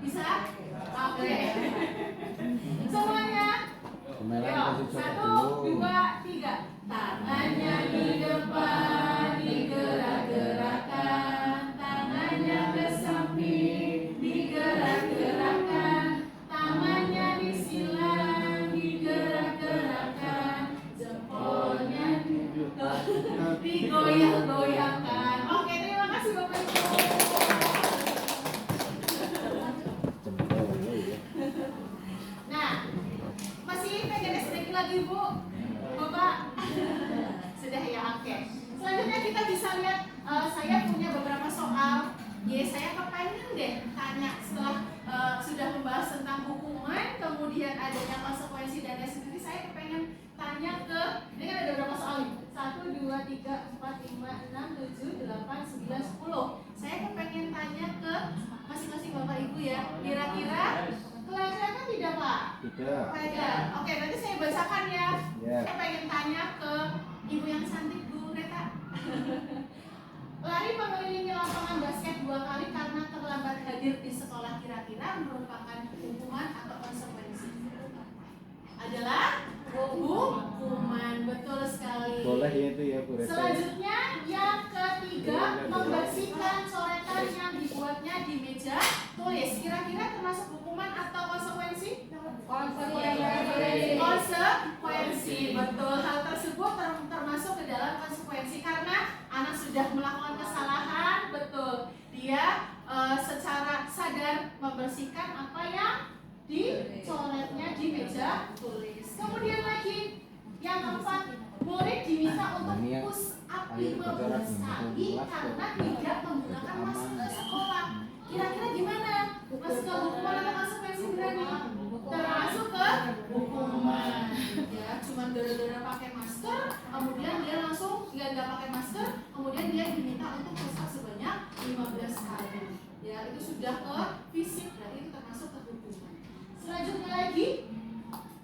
Bisa? Oke. Semuanya. Yuk, 1, 2, 3. Tangannya di depan digerak-gerakkan, tangannya ke samping digerak-gerakkan, tangannya disilang digerak-gerakkan, jempolnya digoyang-goyangkan. Oke, terima kasih Bapak Ibu. Nah, masih pengen SDG lagi Bu? Bapak? Sudah ya, oke. Selanjutnya kita bisa lihat, saya punya beberapa soal. Saya kepengen deh tanya setelah sudah membahas tentang hukuman, kemudian adanya konsekuensi dan restitusi, saya kepengen tanya ke, ini kan ada beberapa soal nih. 1, 2, 3, 4, 5, 6, 7, 8, 8, 9, 10. Saya kepengen tanya ke masing-masing Bapak Ibu ya. Kira-kira kelihatan tidak Pak? Tidak. Kelihatan. Oke, nanti saya bacakan ya. Ya. Saya pengen tanya ke Ibu yang cantik, Bu Reta. Lari mengelilingi lapangan basket 2 kali karena terlambat hadir di sekolah kira-kira merupakan hukuman atau konsekuensi? Adalah hukuman, betul sekali. Boleh ya itu ya Bu Reta. Selanjutnya yang ketiga, membersihkan coretan yang dibuatnya di meja tulis. Kira-kira termasuk hukuman atau konsekuensi? Konsekuensi, betul. Hal tersebut termasuk ke dalam konsekuensi karena anak sudah melakukan kesalahan, betul. Dia secara sadar membersihkan apa yang dicoretnya di meja tulis. Kemudian lagi yang keempat, murid diminta untuk push up 15 kali karena tidak menggunakan masker ke sekolah. Kira-kira gimana? Masuk ke hukuman atau konsekuensi berani? Termasuk ke hukuman. Ya, cuman gara-gara pakai masker, kemudian dia langsung nggak pakai masker, kemudian dia diminta untuk push up sebanyak 15 kali. Ya, itu sudah ke fisik, berarti itu termasuk ke hukuman. Selanjutnya lagi,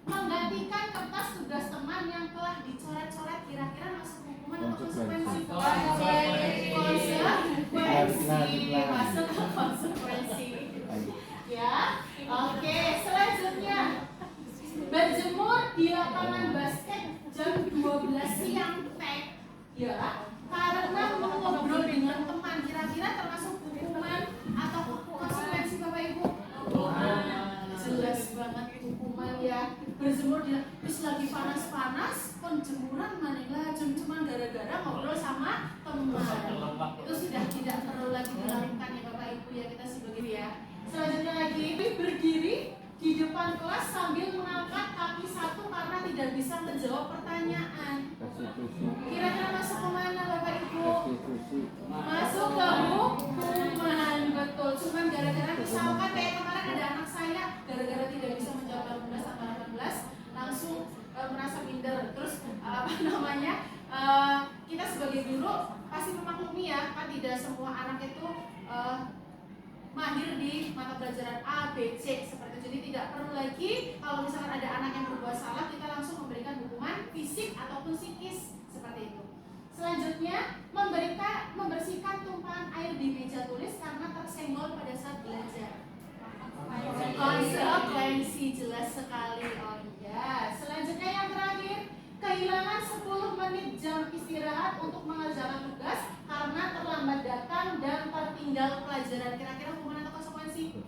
menggantikan kertas tugas teman yang telah dicoret-coret, kira-kira masuk hukuman atau konsekuensi? Konsekuensi, masuk ke konsekuensi. Ya, oke. Selanjutnya, berjemur di lapangan basket jam 12 siang tag. Ya, karena mengobrol dengan teman, kira-kira termasuk hukuman atau konsekuensi Bapak Ibu? Jelas banget hukuman ya. Berjemur di terus lagi panas-panas, penjemuran manilah cuma gara-gara ngobrol sama teman. Itu sudah tidak perlu lagi dilakukan ya Bapak Ibu ya, kita sebagai ya. Selanjutnya lagi, berdiri di depan kelas sambil mengangkat kaki satu karena tidak bisa menjawab pertanyaan. Kira-kira masuk kemana Bapak Ibu? Masuk ke hukuman, betul. Cuman gara-gara misalkan kayak kemarin ada anak saya gara-gara tidak bisa menjawab 18 tambah 18 langsung merasa minder. Terus kita sebagai guru pasti memaklumi ya, kan tidak semua anak itu mahir di mata pelajaran A, B, C seperti itu. Jadi tidak perlu lagi kalau misalkan ada anak yang berbuat salah kita langsung memberikan hukuman fisik ataupun psikis seperti itu. Selanjutnya, membersihkan tumpahan air di meja tulis karena tersenggol pada saat belajar. Konsekuensi, jelas sekali. Oh iya. Selanjutnya yang terakhir, kehilangan 10 menit jam istirahat untuk mengerjakan tugas karena terlambat datang dan tertinggal pelajaran. Kira-kira hukuman atau konsekuensi?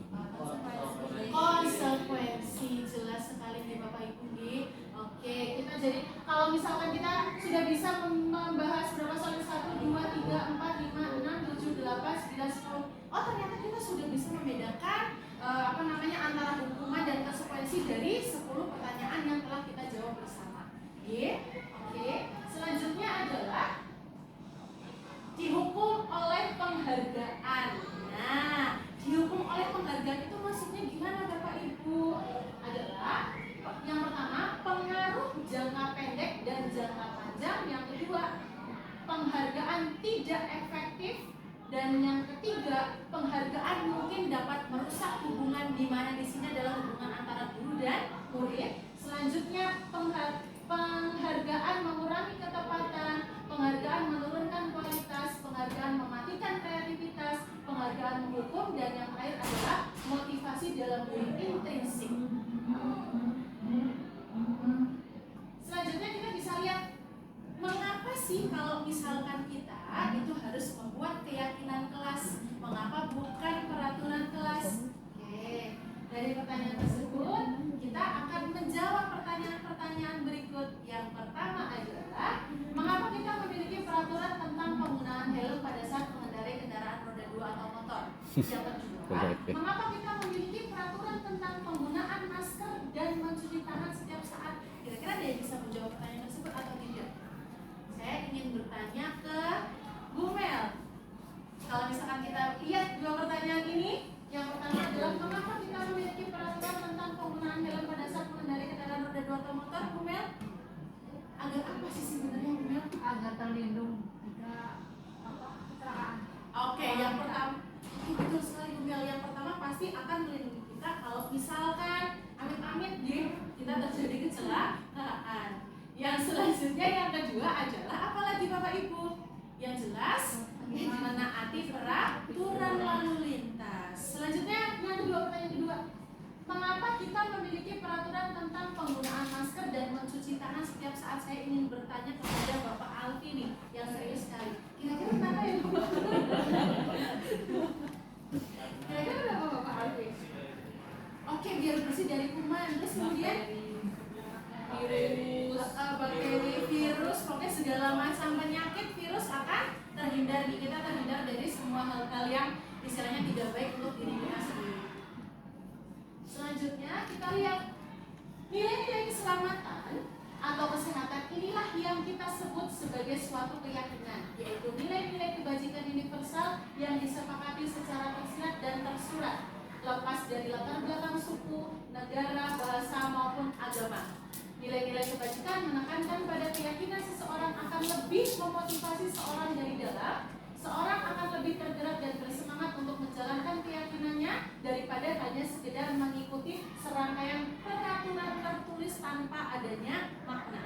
Konsekuensi, jelas sekali nih Bapak Ibu nih. Oke, kita jadi kalau misalkan kita sudah bisa membahas berapa soal 1, 2, 3, 4, 5, 6, 7, 8, 9, 10. Oh ternyata kita sudah bisa membedakan antara hukuman dan konsekuensi dari 10 pertanyaan yang telah kita jawab bersama. Oke. Selanjutnya adalah dihukum oleh penghargaan. Nah, dihukum oleh penghargaan itu maksudnya gimana Bapak Ibu? Adalah yang pertama pengaruh jangka pendek dan jangka panjang. Yang kedua penghargaan tidak efektif. Dan yang ketiga, penghargaan mungkin dapat merusak hubungan, di mana di sini adalah hubungan antara guru dan murid. Selanjutnya, penghargaan mengurangi ketepatan, penghargaan menurunkan kualitas, penghargaan mematikan kreativitas, penghargaan menghukum, dan yang terakhir adalah motivasi dalam diri intrinsik. Selanjutnya kita bisa lihat mengapa sih kalau misalkan kita itu harus membuat keyakinan kelas, mengapa bukan peraturan kelas? Oke, dari pertanyaan tersebut kita akan menjawab pertanyaan-pertanyaan berikut. Yang pertama adalah mengapa kita memiliki peraturan tentang penggunaan helm pada saat mengendarai kendaraan roda 2 atau motor? Yang kedua, mengapa kita memiliki peraturan tentang penggunaan masker dan mencuci tangan setiap saat? Kira-kira dia bisa menjawab pertanyaan tersebut atau tidak? Saya ingin bertanya ke Bu Mel. Kalau misalkan kita lihat dua pertanyaan ini, yang pertama adalah mengapa kita memiliki peraturan tentang penggunaan helm pada saat mengendarai kendaraan roda 2 atau motor, Bu Mel? Agar apa sih sebenarnya Bu Mel? Agar terlindung jika kecelakaan Yang selanjutnya yang kedua adalah apalagi Bapak Ibu? Yang jelas menaati peraturan lalu lintas. Selanjutnya yang kedua, pertanyaan kedua. Mengapa kita memiliki peraturan tentang penggunaan masker dan mencuci tangan setiap saat? Saya ingin bertanya kepada Bapak Alfi nih, yang serius sekali. Kira-kira kenapa ya Bapak? Kira-kira kenapa Bapak Alfi? Oke, biar bersih dari kuman. Terus kemudian virus, bakteri, virus, pokoknya segala macam penyakit virus akan terhindar. Kita terhindar dari semua hal-hal yang istilahnya tidak baik untuk diri kita sendiri. Selanjutnya kita lihat nilai-nilai keselamatan atau kesehatan inilah yang kita sebut sebagai suatu keyakinan, yaitu nilai-nilai kebajikan universal yang disepakati secara tersirat dan tersurat, lepas dari latar belakang suku, negara, bahasa maupun agama. Nilai-nilai kebajikan menekankan pada keyakinan seseorang akan lebih memotivasi seorang dari dalam. Seorang akan lebih tergerak dan bersemangat untuk menjalankan keyakinannya daripada hanya sekedar mengikuti serangkaian peraturan tertulis tanpa adanya makna.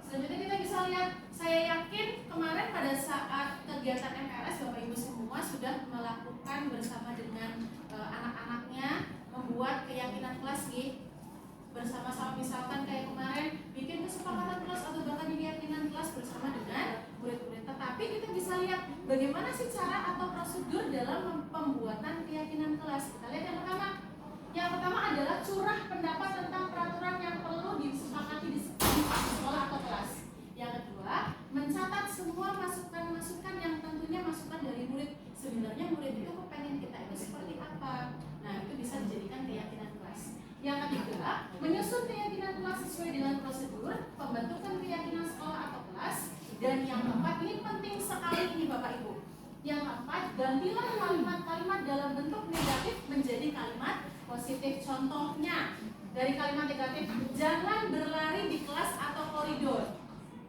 Selanjutnya kita bisa lihat, saya yakin kemarin pada saat kegiatan MPLS Bapak Ibu semua sudah melakukan bersama dengan anak-anaknya membuat keyakinan kelas bersama-sama, misalkan kayak kemarin bikin kesepakatan kelas atau bahkan keyakinan kelas bersama dengan murid-murid. Tetapi kita bisa lihat bagaimana sih cara atau prosedur dalam pembuatan keyakinan kelas. Kita lihat yang pertama. Yang pertama adalah curah pendapat tentang peraturan yang perlu disepakati di sekolah atau kelas. Yang kedua, mencatat semua masukan-masukan yang tentunya masukan dari murid. Sebenarnya murid itu kepengen kita itu seperti apa. Nah, itu bisa dijadikan keyakinan kelas. Yang ketiga, menyusun keyakinan kelas sesuai dengan prosedur, pembentukan keyakinan sekolah atau kelas. Dan yang keempat, ini penting sekali ini Bapak Ibu. Yang keempat, gantilah kalimat-kalimat dalam bentuk negatif menjadi kalimat positif. Contohnya, dari kalimat negatif, jangan berlari di kelas atau koridor.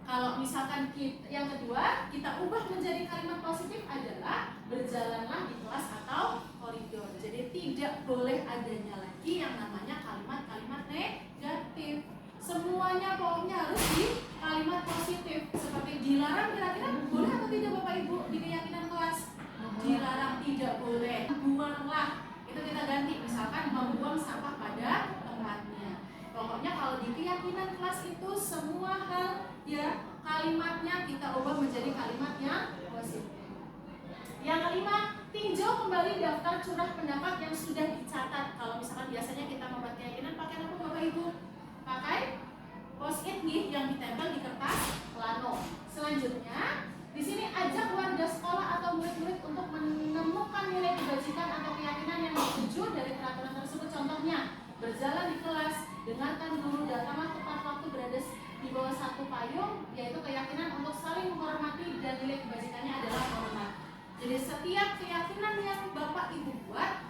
Kalau misalkan yang kedua kita ubah menjadi kalimat positif adalah berjalanlah di kelas atau koridor. Jadi tidak boleh adanya lagi yang namanya kalimat-kalimat negatif. Semuanya pokoknya harus di kalimat positif. Seperti dilarang, kira-kira boleh atau tidak Bapak Ibu di keyakinan kelas? Dilarang, tidak boleh. Buanglah, itu kita ganti. Misalkan membuang sampah pada tempatnya. Pokoknya kalau di keyakinan kelas itu semua hal ya kalimatnya kita ubah menjadi kalimat yang positif. Yang kelima, tinjau kembali daftar curah pendapat yang sudah dicatat. Kalau misalkan biasanya kita membuat keyakinan pakai apa Bapak Ibu? Pakai post-it nih yang ditempel di kertas plano. Selanjutnya, di sini ajak warga sekolah atau murid-murid untuk menemukan nilai kebajikan atau keyakinan yang setuju dari peraturan tersebut. Contohnya, berjalan di kelas, dengarkan guru, datanglah tepat waktu, berada di bawah satu payung, yaitu keyakinan untuk saling menghormati dan nilai kebajikannya adalah hormat. Jadi setiap keyakinan yang Bapak Ibu buat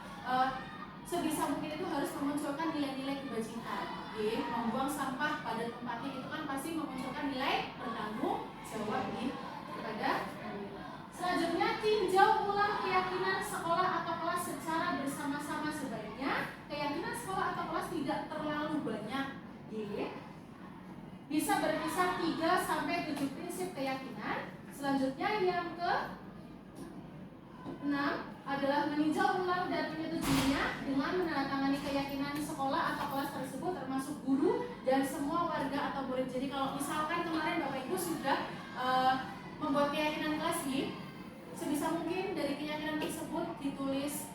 sebisa mungkin itu harus memunculkan nilai-nilai kebajikan. Membuang sampah pada tempatnya itu kan pasti memunculkan nilai bertanggung jawab kepada. Selanjutnya, tinjau ulang keyakinan sekolah atau kelas secara bersama-sama. Sebaiknya keyakinan sekolah atau kelas tidak terlalu banyak. Bisa berkisar 3 sampai 7 prinsip keyakinan. Selanjutnya yang ke-6 adalah meninjau ulang dan menyetujuinya dengan menandatangani keyakinan sekolah atau kelas tersebut termasuk guru dan semua warga atau murid. Jadi kalau misalkan kemarin Bapak Ibu sudah membuat keyakinan kelas sebisa mungkin dari keyakinan tersebut ditulis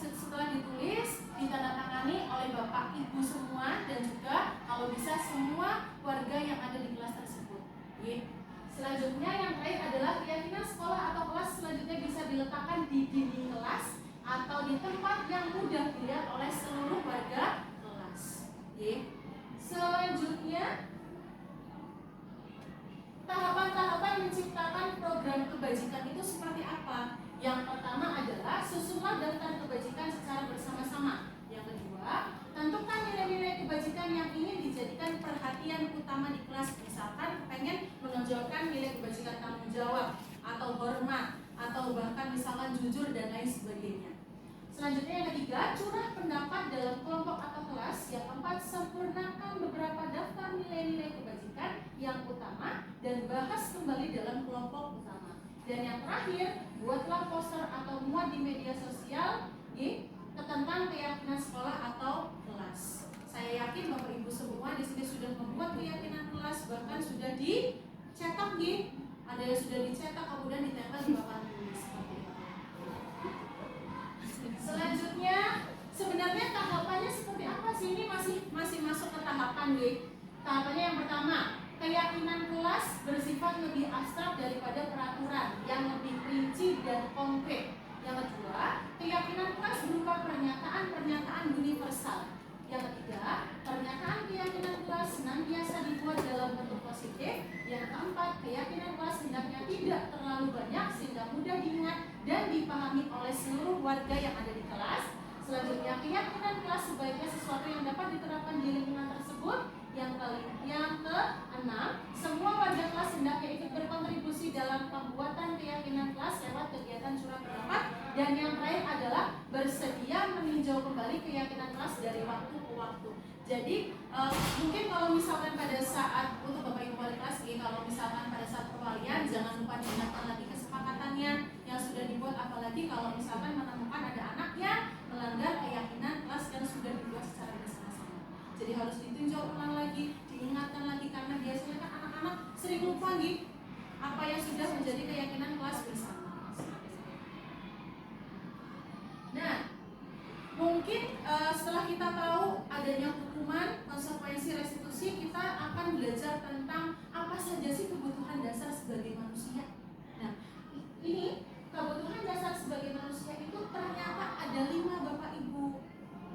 setelah ditulis ditandatangani oleh Bapak Ibu semua dan juga kalau bisa semua warga yang ada di kelas tersebut. Selanjutnya yang terakhir adalah keyakinan sekolah atau kelas selanjutnya bisa diletakkan di dinding kelas atau di tempat yang mudah dilihat oleh seluruh warga kelas. Selanjutnya, tahapan-tahapan menciptakan program kebajikan itu seperti apa? Yang pertama adalah susunlah daftar kebajikan secara bersama-sama. Yang kedua, tentukan nilai-nilai kebajikan yang ingin dijadikan perhatian utama di kelas. Misalkan pengen menonjolkan nilai kebajikan tanggung jawab atau hormat atau bahkan misalkan jujur dan lain sebagainya. Selanjutnya yang ketiga, curah pendapat dalam kelompok atau kelas. Yang keempat, sempurnakan beberapa daftar nilai-nilai kebajikan yang utama dan bahas kembali dalam kelompok utama. Dan yang terakhir, buatlah poster atau muat di media sosial tentang keyakinan sekolah atau kelas. Saya yakin Bapak Ibu semua di sini sudah membuat keyakinan kelas, bahkan sudah dicetak ada yang sudah dicetak kemudian ditempel di papan tulis seperti itu. Selanjutnya, sebenarnya tahapannya seperti apa sih? Ini masih masuk ke tahapan Tahapannya yang pertama, keyakinan kelas bersifat lebih abstrak daripada peraturan yang lebih rinci dan konkret. Yang kedua, keyakinan kelas berupa pernyataan-pernyataan universal. Yang ketiga, pernyataan keyakinan kelas senantiasa dibuat dalam bentuk positif. Yang keempat, keyakinan kelas hendaknya tidak terlalu banyak sehingga mudah diingat dan dipahami oleh seluruh warga yang ada di kelas. Selanjutnya, keyakinan kelas sebaiknya sesuatu yang dapat diterapkan di lingkungan tersebut. Yang keenam, semua warga kelas hendaknya ikut berkontribusi dalam pembuatan keyakinan kelas lewat kegiatan curah pendapat. Dan yang terakhir adalah bersedia meninjau kembali keyakinan kelas dari waktu ke waktu. Jadi mungkin kalau misalkan pada saat untuk Bapak Ibu wali kelas, kalau misalkan pada saat perwalian jangan lupa diingatkan lagi kesepakatannya yang sudah dibuat, apalagi kalau misalkan menemukan ada anak yang melanggar keyakinan kelas yang sudah dibuat secara bersama-sama. Jadi harus ditinjau ulang lagi, diingatkan lagi, karena biasanya kan anak-anak sering lupa apa yang sudah menjadi keyakinan kelas bersama. Nah, mungkin setelah kita tahu adanya hukuman, konsekuensi restitusi, kita akan belajar tentang apa saja sih kebutuhan dasar sebagai manusia. Nah, ini kebutuhan dasar sebagai manusia itu ternyata ada 5 Bapak Ibu.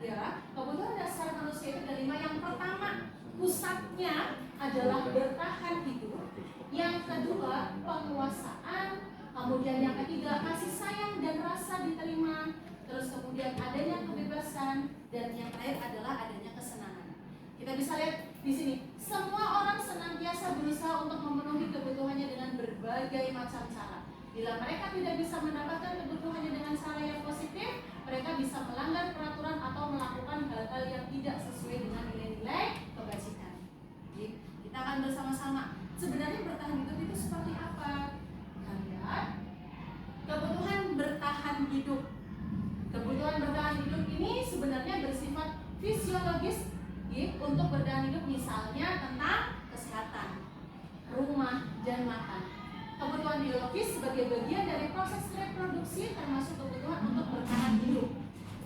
Ya, kebutuhan dasar manusia itu ada 5. Yang pertama, pusatnya adalah bertahan hidup. Yang kedua, penguasaan. Kemudian yang ketiga, kasih sayang dan rasa diterima. Terus kemudian adanya kebebasan, dan yang terakhir adalah adanya kesenangan. Kita bisa lihat di sini, semua orang senantiasa berusaha untuk memenuhi kebutuhannya dengan berbagai macam cara. Bila mereka tidak bisa mendapatkan kebutuhannya dengan cara yang positif, mereka bisa melanggar peraturan atau melakukan hal-hal yang tidak sesuai dengan nilai-nilai kebajikan. Jadi, kita akan bersama-sama. Sebenarnya bertahan hidup itu seperti apa? Lihat, kebutuhan bertahan hidup. Kebutuhan bertahan hidup ini sebenarnya bersifat fisiologis untuk bertahan hidup, misalnya tentang kesehatan, rumah, dan makan. Kebutuhan biologis sebagai bagian dari proses reproduksi termasuk kebutuhan untuk bertahan hidup.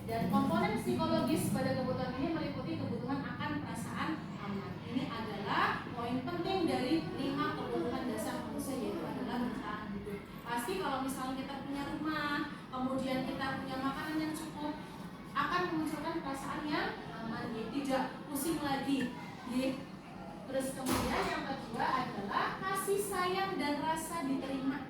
Dan komponen psikologis pada kebutuhan ini meliputi kebutuhan akan perasaan aman. Ini adalah poin penting dari 5 kebutuhan dasar manusia, yaitu adalah bertahan hidup. Pasti kalau misalnya kita punya rumah, kemudian kita punya makanan yang cukup, akan memunculkan perasaan yang aman, tidak pusing lagi. Terus kemudian yang kedua adalah kasih sayang dan rasa diterima.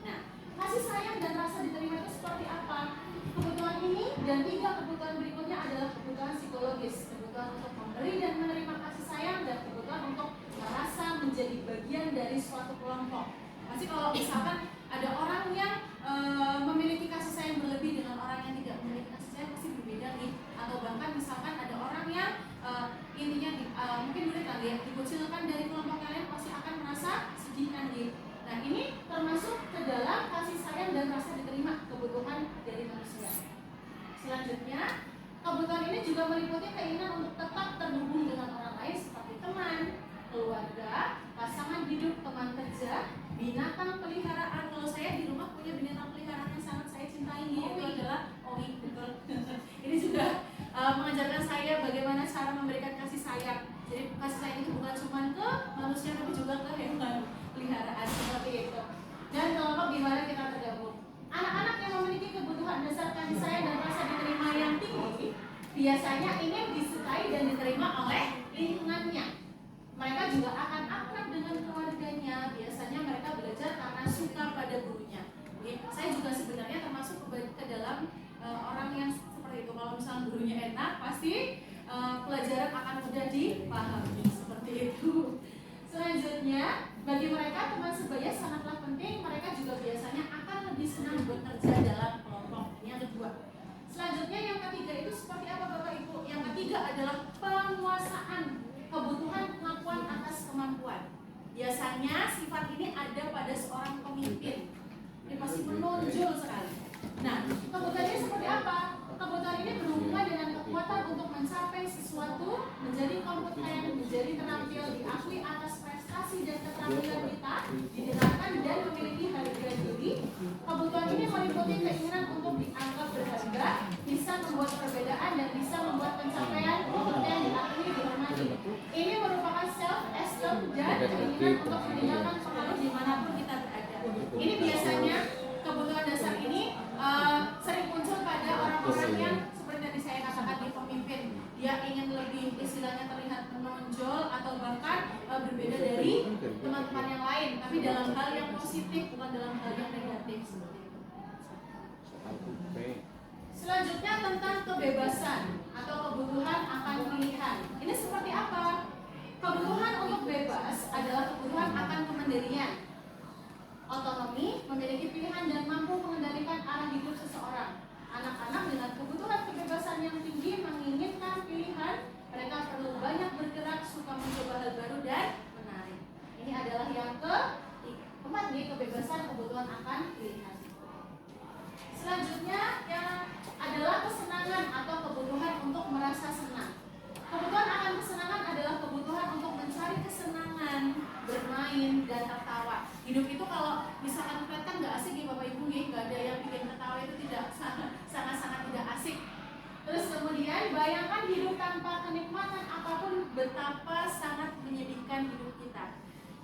Nah, kasih sayang dan rasa diterima itu seperti apa? Kebutuhan ini dan 3 kebutuhan berikutnya adalah kebutuhan psikologis, kebutuhan untuk memberi dan menerima kasih sayang, dan kebutuhan untuk merasa menjadi bagian dari suatu kelompok. Pasti kalau misalkan ada orang yang memiliki kasih sayang berlebih dengan orang yang tidak memiliki kasih sayang, pasti berbeda Atau bahkan misalkan ada orang yang intinya mungkin murid lagi yang dikucilkan dari kelompok kalian, pasti akan merasa sedih kan Nah, ini termasuk ke dalam kasih sayang dan rasa diterima, kebutuhan dari manusia. Selanjutnya, kebutuhan ini juga meliputi keinginan untuk tetap terhubung dengan orang lain seperti teman, keluarga, pasangan hidup, teman kerja, binatang peliharaan. Kalau saya di rumah punya binatang peliharaan yang sangat saya cintai, yaitu adalah Owi. Ini juga mengajarkan saya bagaimana cara memberikan kasih sayang. Jadi kasih sayang itu bukan cuma ke manusia, tapi juga ke hewan peliharaan seperti itu. Dan kelompok di mana kita tergabung. Anak-anak yang memiliki kebutuhan dasar kasih sayang dan rasa diterima yang tinggi biasanya ingin disukai dan diterima oleh lingkungannya. Mereka juga akan akrab dengan keluarganya. Biasanya mereka belajar karena suka pada gurunya. Saya juga sebenarnya termasuk ke dalam orang yang seperti itu. Kalau misalnya gurunya enak, pasti pelajaran akan mudah dipahami seperti itu. Selanjutnya, bagi mereka teman sebaya sangatlah penting. Mereka juga biasanya akan lebih senang bekerja dalam kelompok. Ini yang kedua. Selanjutnya yang ketiga itu seperti apa Bapak Ibu? Yang ketiga adalah penguasaan, kebutuhan pengakuan atas kemampuan. Biasanya sifat ini ada pada seorang pemimpin. Ini pasti menonjol sekali. Nah, kebutuhan ini seperti apa? Kebutuhan ini berhubungan dengan kekuatan untuk mencapai sesuatu, menjadi kompeten, menjadi terampil, diakui atas prestasi dan keterampilan kita, didengarkan dan memiliki harga diri. Kebutuhan ini meliputi keinginan untuk dianggap berharga, bisa membuat perbedaan dan bisa membuat pencapaian kompeten diakui, dihormati. Ini merupakan self-esteem dan keinginan untuk meninggalkan pengaruh dimanapun kita berada. Ini biasanya kebutuhan dasar ini sering muncul pada orang-orang yang seperti tadi saya katakan di pemimpin. Dia ingin lebih istilahnya terlihat menonjol atau bahkan berbeda dari teman-teman yang lain, tapi dalam hal yang positif, bukan dalam hal yang negatif seperti itu. Selanjutnya tentang kebebasan atau kebutuhan akan pilihan. Ini seperti apa? Kebutuhan untuk bebas adalah kebutuhan akan kemandirian, otonomi, memiliki pilihan dan mampu mengendalikan arah hidup seseorang. Anak-anak dengan kebutuhan kebebasan yang tinggi menginginkan pilihan. Mereka perlu banyak bergerak, suka mencoba hal baru dan menarik. Ini adalah yang keempat nih, kebebasan kebutuhan akan pilihan. Selanjutnya yang adalah kesenangan atau kebutuhan untuk merasa senang. Kebutuhan akan kesenangan adalah kebutuhan untuk mencari kesenangan, bermain dan tertawa. Hidup itu kalau misalkan kelihatan nggak asik ya Bapak Ibu, nggak ada yang bikin tertawa itu tidak sangat-sangat tidak asik. Terus kemudian bayangkan hidup tanpa kenikmatan apapun, betapa sangat menyedihkan hidup kita.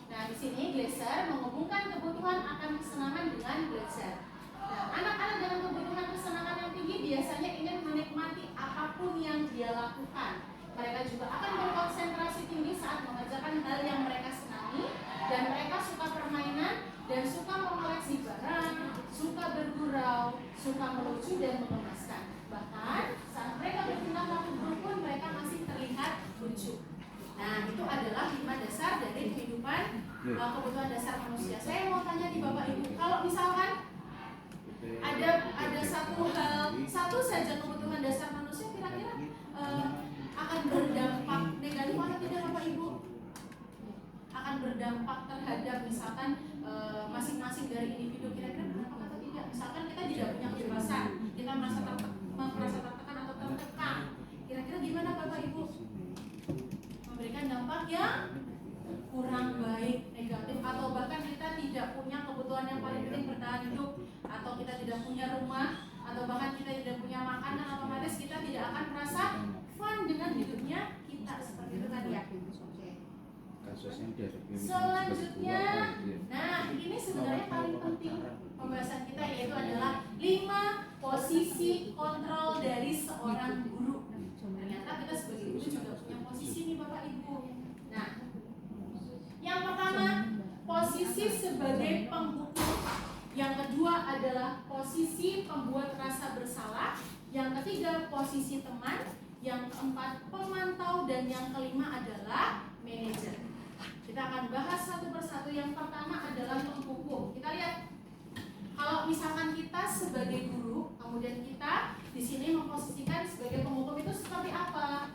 Nah di sini Gleiser menghubungkan kebutuhan akan kesenangan dengan belajar. Nah, anak-anak dengan kebutuhan kesenangan yang tinggi biasanya ingin menikmati apapun yang dia lakukan. Mereka juga akan berkonsentrasi tinggi saat mengerjakan hal yang mereka senangi, dan mereka suka permainan dan suka mengoleksi barang, suka bergurau, suka melucu dan mengemaskan. Bahkan saat mereka bertingkah laku berukun, mereka masih terlihat lucu. Nah, itu adalah 5 dasar dari kehidupan kebutuhan dasar manusia. Saya mau tanya di Bapak Ibu, kalau misalkan ada satu saja kebutuhan dasar manusia, kira-kira akan berdampak negatif atau tidak Bapak Ibu? Akan berdampak terhadap misalkan masing-masing dari individu, kira-kira berdampak atau tidak? Misalkan kita tidak punya kebebasan, kita merasa tertekan atau tertekan, kira-kira gimana Bapak Ibu? Memberikan dampak yang kurang baik, negatif, atau bahkan kita tidak punya kebutuhan yang paling penting bertahan hidup, atau kita tidak punya rumah, atau bahkan kita tidak punya makanan, otomatis kita tidak akan merasa fun dengan hidupnya kita, seperti itu kan ya. Selanjutnya, nah ini sebenarnya paling penting pembahasan kita, yaitu adalah 5 posisi kontrol dari seorang guru. Ternyata kita sebagai guru juga punya posisi nih Bapak Ibu. Nah, yang pertama posisi sebagai penghukum, yang kedua adalah posisi pembuat rasa bersalah, yang ketiga posisi teman, yang keempat pemantau, dan yang kelima adalah manajer. Kita akan bahas satu persatu. Yang pertama adalah penghukum. Kita lihat, kalau misalkan kita sebagai guru, kemudian kita di sini memposisikan sebagai penghukum, itu seperti apa?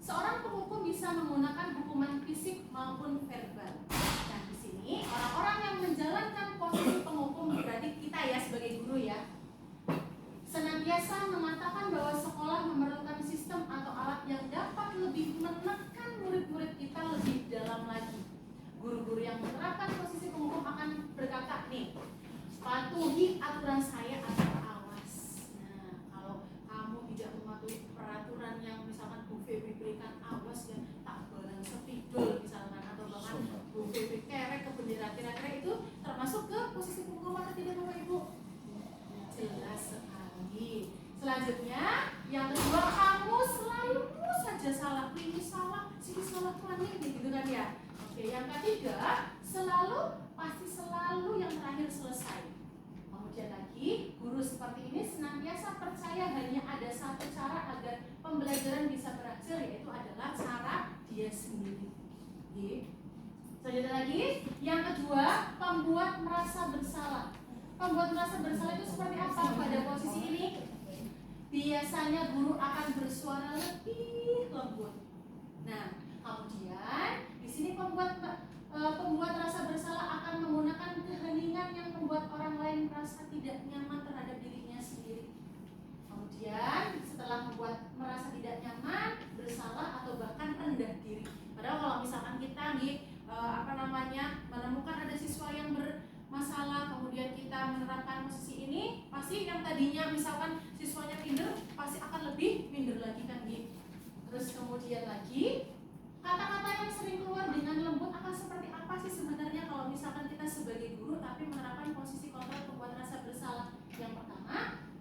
Seorang penghukum bisa menggunakan hukuman fisik maupun verbal. Nah, di sini orang-orang yang menjalankan posisi penghukum, berarti kita ya sebagai guru ya, senantiasa mengatakan bahwa sekolah memerlukan sistem atau alat yang dapat lebih menekan murid-murid kita lebih dalam lagi. Guru-guru yang menerapkan posisi penghukum akan berkata, nih, patuhi aturan saya atau awas. Nah, kalau kamu tidak mematuhi peraturan yang misalkan Bu Febi berikan, awas ya, tak barang sepidol misalkan, atau bahkan Bu Febi kerek ke bendera, kira-kira itu termasuk ke posisi penghukum atau tidak Bapak Ibu? Jelas sekali. Selanjutnya, yang kedua, kamu selalu saja salah, ini salah, sini salah, ini gitu kan ya. Oke, yang ketiga, pasti selalu yang terakhir selesai. Kemudian lagi, guru seperti ini senantiasa percaya hanya ada satu cara agar pembelajaran bisa berhasil, yaitu adalah cara dia sendiri. Selanjutnya lagi, yang kedua, pembuat merasa bersalah. Pembuat merasa bersalah itu seperti apa pada posisi ini? biasanya guru akan bersuara lebih lembut. Nah, kemudian di sini pembuat rasa bersalah akan menggunakan keheningan yang membuat orang lain merasa tidak nyaman terhadap dirinya sendiri. Kemudian setelah merasa tidak nyaman, bersalah atau bahkan rendah diri. Padahal kalau misalkan kita menemukan ada siswa yang bermasalah, kemudian kita menerapkan posisi ini, pasti yang tadinya misalkan siswanya minder, pasti akan lebih minder lagi kan gitu. Terus kemudian lagi, kata-kata yang sering keluar dengan lembut akan seperti apa sih sebenarnya kalau misalkan kita sebagai guru tapi menerapkan posisi kontrol pembuat rasa bersalah? Yang pertama,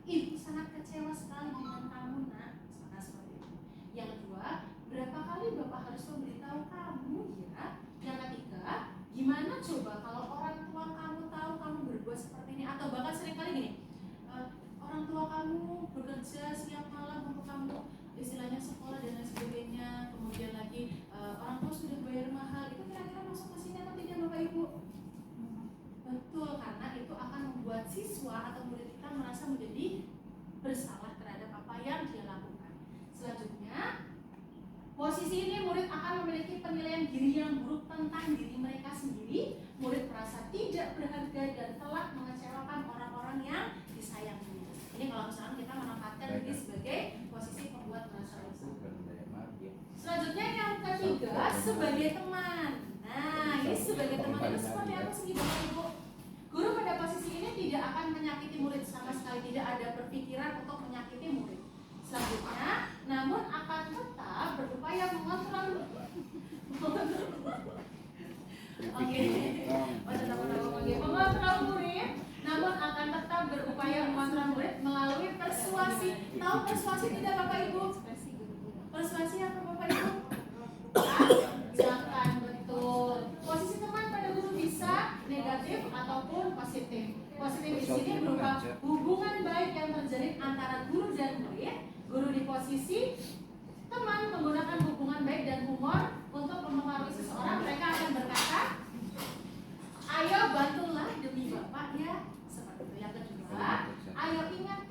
ibu sangat kecewa sekali dengan kamu nak, misalkan seperti itu. Yang kedua, berapa kali bapak harus memberitahu kamu ya? Yang ketiga, gimana coba kalau orang tua kamu tahu kamu berbuat seperti ini? Atau bahkan seringkali gini, orang tua kamu bekerja siang malam untuk kamu istilahnya sekolah dan lain sebagainya, kemudian lagi orang tua sudah bayar mahal, itu kira-kira masuk ke sini atau tidak Bapak Ibu? Betul, karena itu akan membuat siswa atau murid kita merasa menjadi bersalah terhadap apa yang dia lakukan. Selanjutnya, posisi ini murid akan memiliki penilaian diri yang buruk tentang diri mereka sendiri. Murid merasa tidak berharga dan telah mengecewakan orang-orang yang disayangi. Ini kalau misalnya kita menempatkan diri sebagai posisi pembuat merasa bersalah. Selanjutnya yang ketiga, sebagai teman. Nah, ini sebagai teman itu seperti apa sih Bapak Ibu? Guru pada posisi ini tidak akan menyakiti murid sama sekali, tidak ada berpikiran untuk menyakiti murid. Selanjutnya, namun akan tetap berupaya mengontrol. Mengontrol murid, namun akan tetap berupaya mengontrol murid melalui persuasi. Tahu persuasi tidak Bapak Ibu? Persuasi apa Bapak Ibu? Ajakan, betul. Posisi teman pada guru bisa negatif ataupun positif. Positif di sini berupa hubungan baik yang terjalin antara guru dan murid. Guru di posisi teman menggunakan hubungan baik dan humor untuk mempengaruhi seseorang. Mereka akan berkata, ayo bantulah demi Bapak ya. Seperti itu. Yang kedua, ayo ingat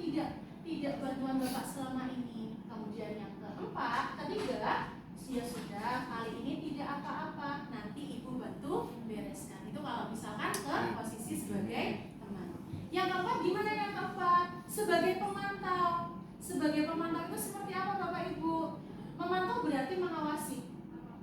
tidak bantuan Bapak selama ini. Kemudian yang ketiga, ya sudah kali ini tidak apa-apa, nanti ibu bantu bereskan. Itu kalau misalkan ke posisi sebagai teman. Yang keempat, gimana yang keempat? Sebagai pemantau. Sebagai pemantau itu seperti apa Bapak Ibu? Memantau berarti mengawasi.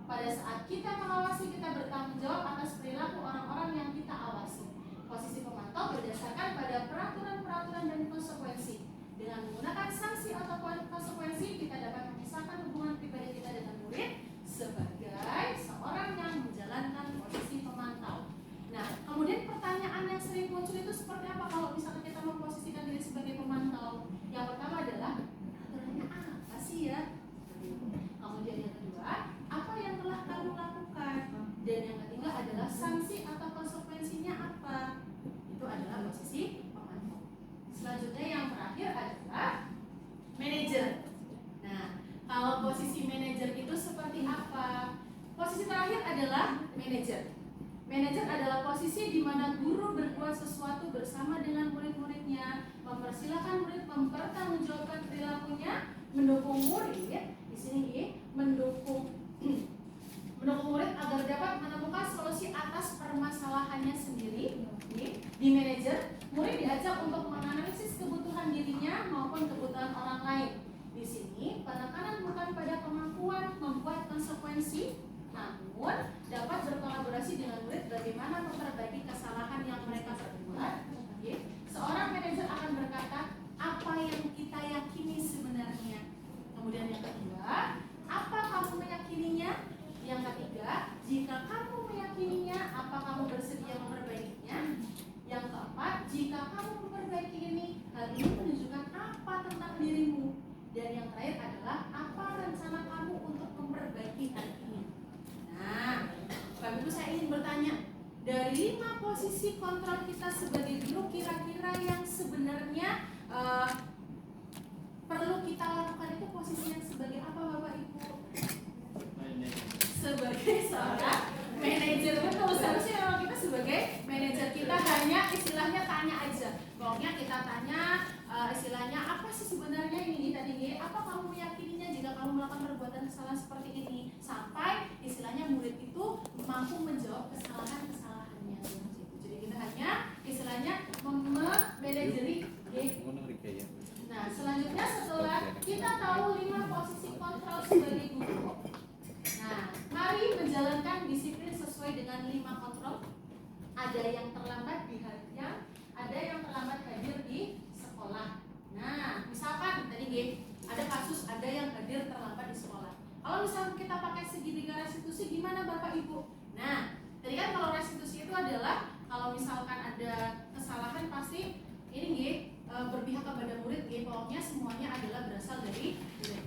Pada saat kita mengawasi, kita bertanggung jawab atas perilaku orang-orang yang kita awasi. Posisi pemantau berdasarkan pada peraturan-peraturan dan konsekuensi. Dengan menggunakan sanksi atau konsekuensi, kita dapat memisahkan hubungan pribadi kita dengan murid sebagai seorang yang menjalankan posisi pemantau. Nah, kemudian pertanyaan yang sering muncul itu seperti apa kalau misalnya kita memposisikan diri sebagai pemantau? Yang pertama adalah, aturannya apa sih ya? Kemudian yang kedua, apa yang telah kamu lakukan? Dan yang ketiga adalah sanksi atau konsekuensinya apa? Itu adalah posisi pemantau. Selanjutnya yang terakhir adalah manajer. Nah, kalau posisi manajer itu seperti apa? Posisi terakhir adalah manajer. Manajer adalah posisi di mana guru berbuat sesuatu bersama dengan murid-muridnya, mempersilahkan murid mempertanggungjawabkan perilakunya, mendukung murid. Di sini mendukung murid agar dapat menemukan solusi atas permasalahannya sendiri. Di manajer, murid diajak untuk menganalisis kebutuhan dirinya maupun kebutuhan orang lain. Di sini, penekanan bukan pada kemampuan membuat konsekuensi, namun dapat berkolaborasi dengan murid bagaimana memperbaiki kesalahan yang mereka perbuat. Seorang manajer akan berkata, apa yang kita yakini sebenarnya. Kemudian yang kedua, apa kamu meyakininya? Yang ketiga, jika kamu meyakininya, apa kamu bersedia memperbaikinya? Yang keempat, jika kamu memperbaiki ini, hal ini menunjukkan apa tentang dirimu? Dan yang terakhir adalah, apa rencana kamu untuk memperbaiki hal ini? Nah, Bapak Ibu, saya ingin bertanya, dari 5 posisi kontrol kita sebagai guru, kira-kira yang sebenarnya perlu kita lakukan itu posisi yang sebagai apa Bapak Ibu? Sebagai seorang manajer. Betul, seharusnya memang kita sebagai manajer, kita hanya istilahnya tanya aja. Pokoknya kita tanya istilahnya apa sih sebenarnya ini tahu 5 posisi kontrol sebagai guru. Nah, mari menjalankan disiplin sesuai dengan 5 kontrol. Ada yang terlambat di harian, ada yang terlambat hadir di sekolah. Nah, misalkan tadi ada kasus ada yang hadir terlambat di sekolah. Kalau misalkan kita pakai segitiga restitusi, gimana Bapak Ibu? Nah, tadi kan kalau restitusi itu adalah kalau misalkan ada kesalahan pasti ini berpihak kepada murid, pokoknya semuanya adalah berasal dari murid.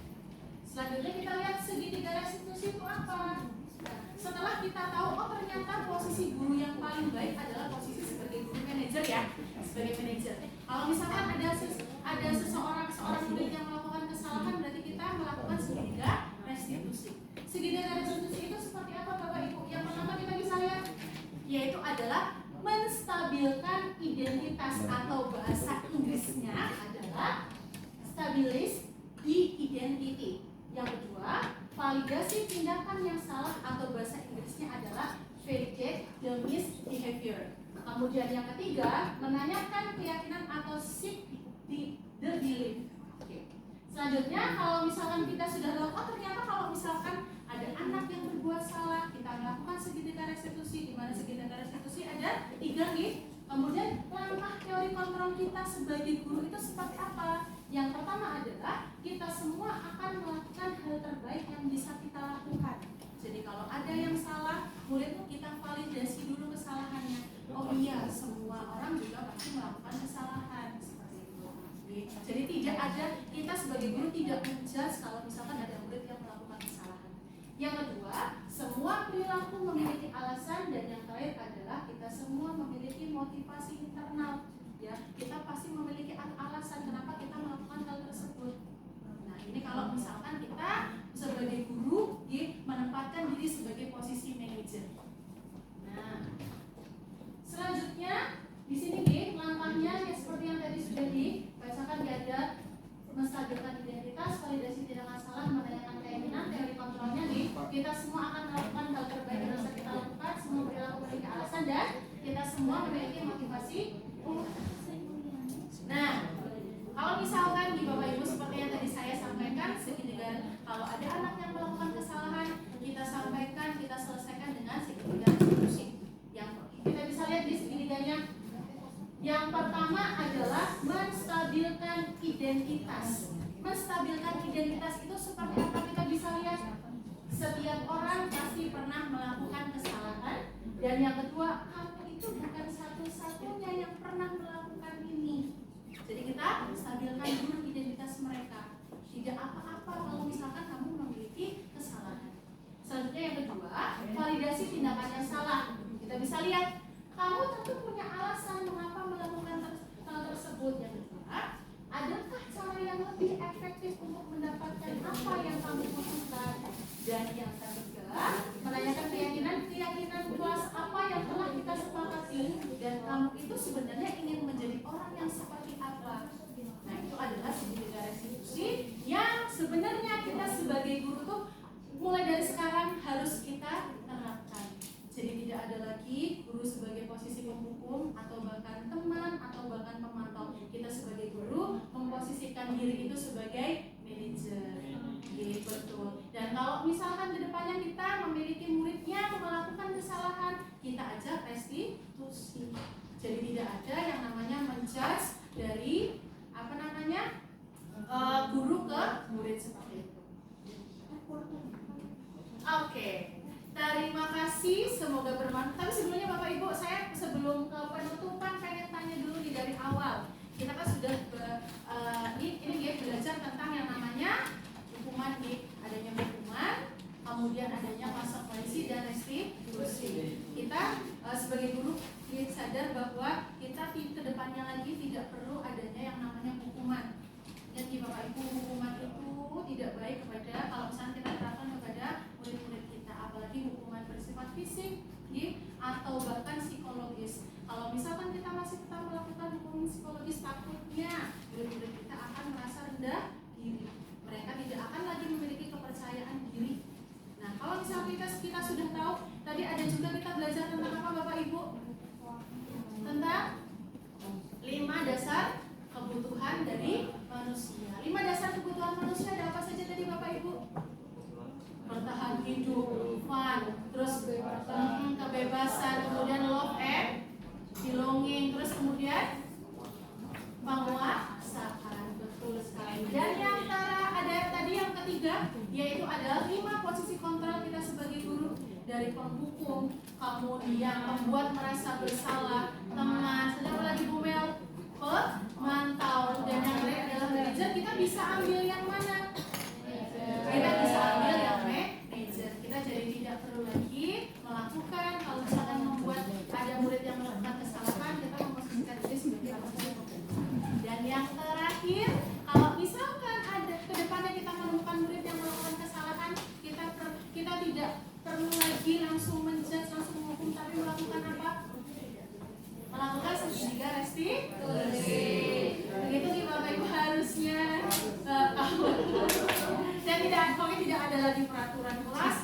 Selanjutnya kita lihat segitiga restitusi itu apa? Nah, setelah kita tahu ternyata posisi guru yang paling baik adalah posisi sebagai guru manajer ya, sebagai manajer. Kalau misalkan ada seorang murid yang melakukan kesalahan, berarti kita melakukan segitiga restitusi. Segitiga restitusi itu seperti apa Bapak Ibu? Yang pertama kita bisa lihat, yaitu adalah menstabilkan identitas atau bahasa Inggrisnya adalah stabilize the identity. Yang kedua, validasi tindakan yang salah atau bahasa Inggrisnya adalah validate the misbehavior. Kemudian yang ketiga, menanyakan keyakinan atau seek the belief. Oke. Selanjutnya, kalau misalkan kita sudah tahu, ternyata kalau misalkan ada anak yang berbuat salah, kita melakukan segitiga restitusi. Di mana segitiga restitusi ada 3 nih. Kemudian langkah teori kontrol kita sebagai guru itu seperti apa? Yang pertama adalah kita semua akan melakukan hal terbaik yang bisa kita lakukan. Jadi kalau ada yang salah, murid kita validasi dulu kesalahannya. Oh iya, semua orang juga pasti melakukan kesalahan seperti itu. Jadi tidak ada, kita sebagai guru tidak menjudge kalau misalkan ada murid yang melakukan kesalahan. Yang kedua, semua perilaku memiliki alasan, dan yang terakhir adalah kita semua memiliki motivasi internal. Ya, kita pasti memiliki alasan kenapa kita melakukan hal tersebut. Nah, ini kalau misalkan kita sebagai guru menempatkan diri sebagai posisi manajer. Nah, selanjutnya di sini langkahnya ya seperti yang tadi sudah dibacakan, ada menstabilkan identitas, validasi tindakan salah, menanyakan keyakinan, teori kontrolnya kita semua akan melakukan hal terbaik yang bisa kita lakukan, semua perilaku memiliki alasan, dan kita semua memiliki motivasi. Nah, kalau misalkan di Bapak Ibu seperti yang tadi saya sampaikan, segitiga kalau ada anak yang melakukan kesalahan, kita sampaikan, kita selesaikan dengan segitiga restitusi. Yang kita bisa lihat di segitiganya, yang pertama adalah menstabilkan identitas. Menstabilkan identitas itu seperti apa? Kita bisa lihat, setiap orang pasti pernah melakukan kesalahan, dan yang kedua, kamu itu bukan satu-satunya yang pernah melakukan ini. Jadi kita stabilkan dulu identitas mereka. Tidak apa-apa kalau misalkan kamu memiliki kesalahan. Selanjutnya yang kedua, validasi tindakan yang salah. Kita bisa lihat, kamu tentu punya alasan mengapa melakukan hal tersebut. Yang kedua, adakah cara yang lebih efektif untuk mendapatkan apa yang kamu butuhkan? Dan yang ketiga, menanyakan keyakinan kelas apa yang telah kita sepakati, dan kamu itu sebenarnya ingin menjadi orang yang seperti apa. Nah, itu adalah segitiga restitusi yang sebenarnya kita sebagai guru tuh mulai dari sekarang harus kita terapkan. Jadi tidak ada lagi guru sebagai posisi penghukum atau bahkan teman atau bahkan pemantau. Kita sebagai guru memposisikan diri itu sebagai manajer. Betul. Dan kalau misalkan kedepannya kita memiliki muridnya melakukan kesalahan, kita ajak restitusi. Jadi tidak ada yang namanya menjudge dari guru ke murid seperti itu. Oke. Terima kasih, semoga bermanfaat. Tapi sebelumnya Bapak Ibu, saya sebelum ke penutupan pengen tanya dulu dari awal. Kita kan sudah ini belajar tentang yang namanya hukuman, adanya hukuman, kemudian adanya konsekuensi dan restitusi. Kita sebagai guru sadar bahwa kita ke depannya lagi tidak perlu adanya yang namanya hukuman. Jadi Bapak Ibu, hukuman itu tidak baik kepada, kalau misalnya kita terapkan kepada murid-murid kita, apalagi hukuman bersifat fisik atau bahkan psikologis. Kalau misalkan kita masih tetap melakukan hukuman psikologis, takutnya murid-murid kita akan merasa rendah diri. Mereka tidak akan lagi memiliki kepercayaan diri. Nah, kalau misalnya kita sudah tahu, tadi ada juga kita belajar tentang apa Bapak Ibu? Tentang 5 dasar kebutuhan dari manusia. 5 dasar kebutuhan manusia kebebasan, kemudian love and belonging, terus kemudian penguasaan, betul sekali. Dan yang ada tadi yang ketiga, yaitu adalah 5 posisi kontrol kita sebagai guru, dari penghukum, kemudian membuat merasa bersalah, teman, sedang lagi Bu Mel, pemantau, dan yang lain adalah manajer. Kita bisa ambil yang mana? Kita bisa ambil yang manajer. Kita jadi tidak perlu lagi melakukan, kalau misalkan membuat ada murid yang melakukan kesalahan, kita memposisikan diri sebagai pelaku. Dan yang terakhir, kalau misalkan ada ke depannya kita menemukan murid yang melakukan kesalahan, kita tidak perlu lagi langsung menjudge, langsung menghukum, tapi melakukan apa? Melakukan juga restitusi. Begitu nih Bapak Ibu harusnya dan pokoknya tidak ada lagi peraturan kelas,